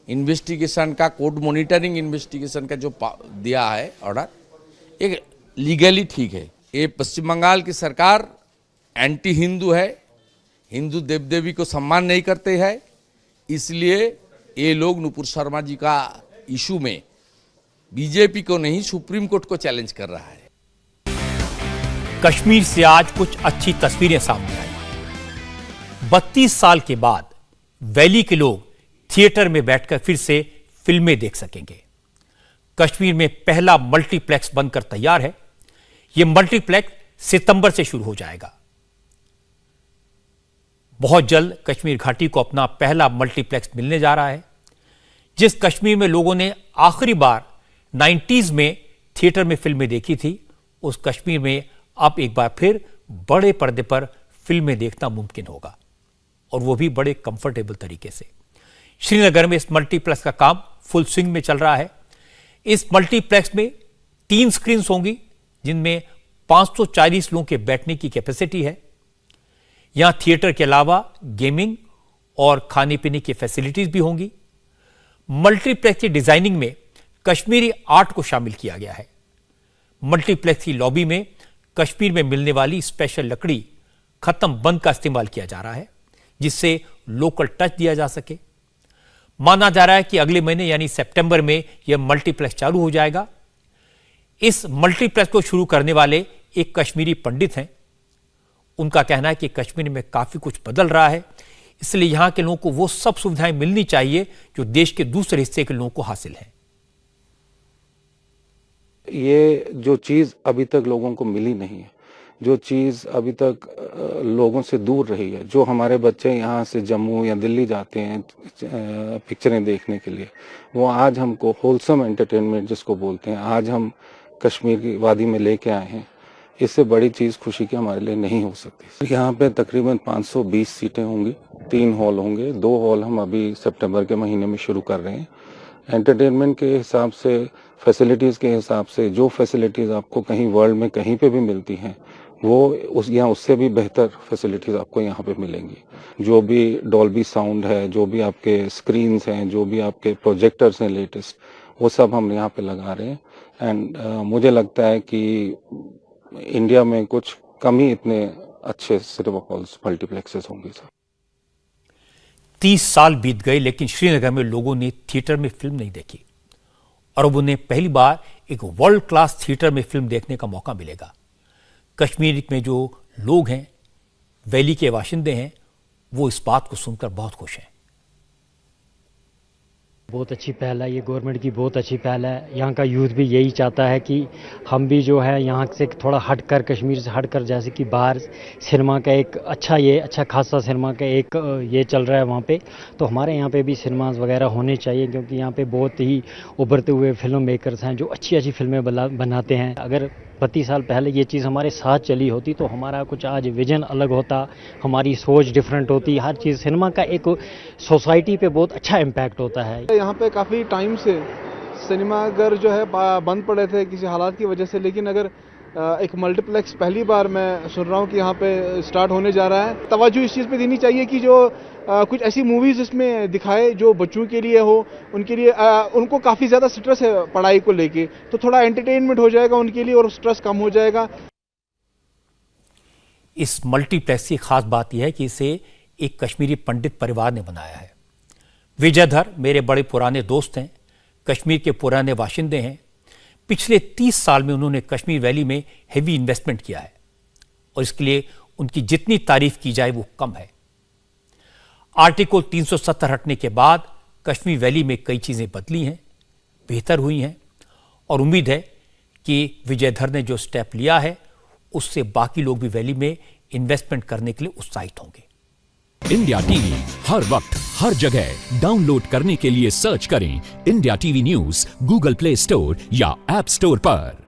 इन्वेस्टिगेशन का, कोर्ट मॉनिटरिंग इन्वेस्टिगेशन का जो दिया है ऑर्डर, एक लीगली ठीक है। ये पश्चिम बंगाल की सरकार एंटी हिंदू है, हिंदू देव देवी को सम्मान नहीं करते हैं, इसलिए ये लोग नूपुर शर्मा जी का इशू में बीजेपी को नहीं सुप्रीम कोर्ट को चैलेंज कर रहा है। कश्मीर से आज कुछ अच्छी तस्वीरें सामने आई। 32 साल के बाद वैली के लोग थिएटर में बैठकर फिर से फिल्में देख सकेंगे। कश्मीर में पहला मल्टीप्लेक्स बनकर तैयार है। यह मल्टीप्लेक्स सितंबर से शुरू हो जाएगा। बहुत जल्द कश्मीर घाटी को अपना पहला मल्टीप्लेक्स मिलने जा रहा है। जिस कश्मीर में लोगों ने आखिरी बार 90s में थिएटर में फिल्में देखी थी, उस कश्मीर में अब एक बार फिर बड़े पर्दे पर फिल्में देखना मुमकिन होगा, और वो भी बड़े कंफर्टेबल तरीके से। श्रीनगर में इस मल्टीप्लेक्स का काम फुल स्विंग में चल रहा है। इस मल्टीप्लेक्स में 3 स्क्रीन होंगी, जिनमें 540 लोगों के बैठने की कैपेसिटी है। यहां थिएटर के अलावा गेमिंग और खाने पीने की फैसिलिटीज भी होंगी। मल्टीप्लेक्स की डिजाइनिंग में कश्मीरी आर्ट को शामिल किया गया है। मल्टीप्लेक्स की लॉबी में कश्मीर में मिलने वाली स्पेशल लकड़ी खत्म बंद का इस्तेमाल किया जा रहा है, जिससे लोकल टच दिया जा सके। माना जा रहा है कि अगले महीने यानी सितंबर में यह मल्टीप्लेक्स चालू हो जाएगा। इस मल्टीप्लेक्स को शुरू करने वाले एक कश्मीरी पंडित हैं। उनका कहना है कि कश्मीर में काफी कुछ बदल रहा है, इसलिए यहां के लोगों को वो सब सुविधाएं मिलनी चाहिए जो देश के दूसरे हिस्से के लोगों को हासिल है। ये जो चीज अभी तक लोगों को मिली नहीं है, जो चीज अभी तक लोगों से दूर रही है, जो हमारे बच्चे यहाँ से जम्मू या दिल्ली जाते हैं पिक्चरें देखने के लिए, वो आज हमको होलसम एंटरटेनमेंट जिसको बोलते हैं, आज हम कश्मीर की वादी में लेके आए हैं। इससे बड़ी चीज खुशी की हमारे लिए नहीं हो सकती। यहाँ पे तकरीबन 520 सीटें होंगी, 3 हॉल होंगे, 2 हॉल हम अभी सितंबर के महीने में शुरू कर रहे हैं। एंटरटेनमेंट के हिसाब से, फैसिलिटीज के हिसाब से, जो फैसिलिटीज आपको कहीं वर्ल्ड में कहीं पे भी मिलती हैं, वो यहाँ उससे भी बेहतर फैसिलिटीज आपको यहाँ पे मिलेंगी। जो भी डॉल्बी साउंड है, जो भी आपके स्क्रीन्स हैं, जो भी आपके प्रोजेक्टर्स हैं लेटेस्ट, वो सब हम यहाँ पे लगा रहे हैं। एंड मुझे लगता है कि इंडिया में कुछ कम ही इतने अच्छे सिनेमा हॉल्स, मल्टीप्लेक्सेस होंगे सर। 30 साल बीत गए, लेकिन श्रीनगर में लोगों ने थिएटर में फिल्म नहीं देखी, और अब उन्हें पहली बार एक वर्ल्ड क्लास थिएटर में फिल्म देखने का मौका मिलेगा। कश्मीर में जो लोग हैं, वैली के बाशिंदे हैं, वो इस बात को सुनकर बहुत खुश हैं। बहुत अच्छी पहल है, ये गवर्नमेंट की बहुत अच्छी पहल है। यहाँ का यूथ भी यही चाहता है कि हम भी जो है यहाँ से थोड़ा हटकर, कश्मीर से हटकर, जैसे कि बाहर सिनेमा का एक अच्छा खासा सिनेमा का एक ये चल रहा है वहाँ पे, तो हमारे यहाँ पे भी सिनेमाज वगैरह होने चाहिए, क्योंकि यहाँ पे बहुत ही उभरते हुए फिल्म मेकर्स हैं जो अच्छी फिल्में बनाते हैं। अगर 32 साल पहले ये चीज़ हमारे साथ चली होती तो हमारा कुछ आज विजन अलग होता, हमारी सोच डिफरेंट होती। हर चीज़ सिनेमा का एक सोसाइटी पे बहुत अच्छा इम्पैक्ट होता है। यहाँ पे काफ़ी टाइम से सिनेमाघर जो है बंद पड़े थे किसी हालात की वजह से, लेकिन अगर एक मल्टीप्लेक्स पहली बार मैं सुन रहा हूँ कि यहाँ पे स्टार्ट होने जा रहा है। तवज्जो इस चीज़ पे देनी चाहिए कि जो कुछ ऐसी मूवीज़ इसमें दिखाए जो बच्चों के लिए हो, उनके लिए उनको काफ़ी ज़्यादा स्ट्रेस है पढ़ाई को लेके, तो थोड़ा एंटरटेनमेंट हो जाएगा उनके लिए और स्ट्रेस कम हो जाएगा। इस मल्टीप्लेक्स की खास बात यह है कि इसे एक कश्मीरी पंडित परिवार ने बनाया है। विजयधर मेरे बड़े पुराने दोस्त हैं, कश्मीर के पुराने बाशिंदे हैं। पिछले 30 साल में उन्होंने कश्मीर वैली में हेवी इन्वेस्टमेंट किया है और इसके लिए उनकी जितनी तारीफ की जाए वो कम है। आर्टिकल 370 हटने के बाद कश्मीर वैली में कई चीजें बदली हैं, बेहतर हुई हैं और उम्मीद है कि विजयधर ने जो स्टेप लिया है उससे बाकी लोग भी वैली में इन्वेस्टमेंट करने के लिए उत्साहित होंगे। इंडिया टीवी हर वक्त हर जगह डाउनलोड करने के लिए सर्च करें India TV news Google play store या ऐप स्टोर पर।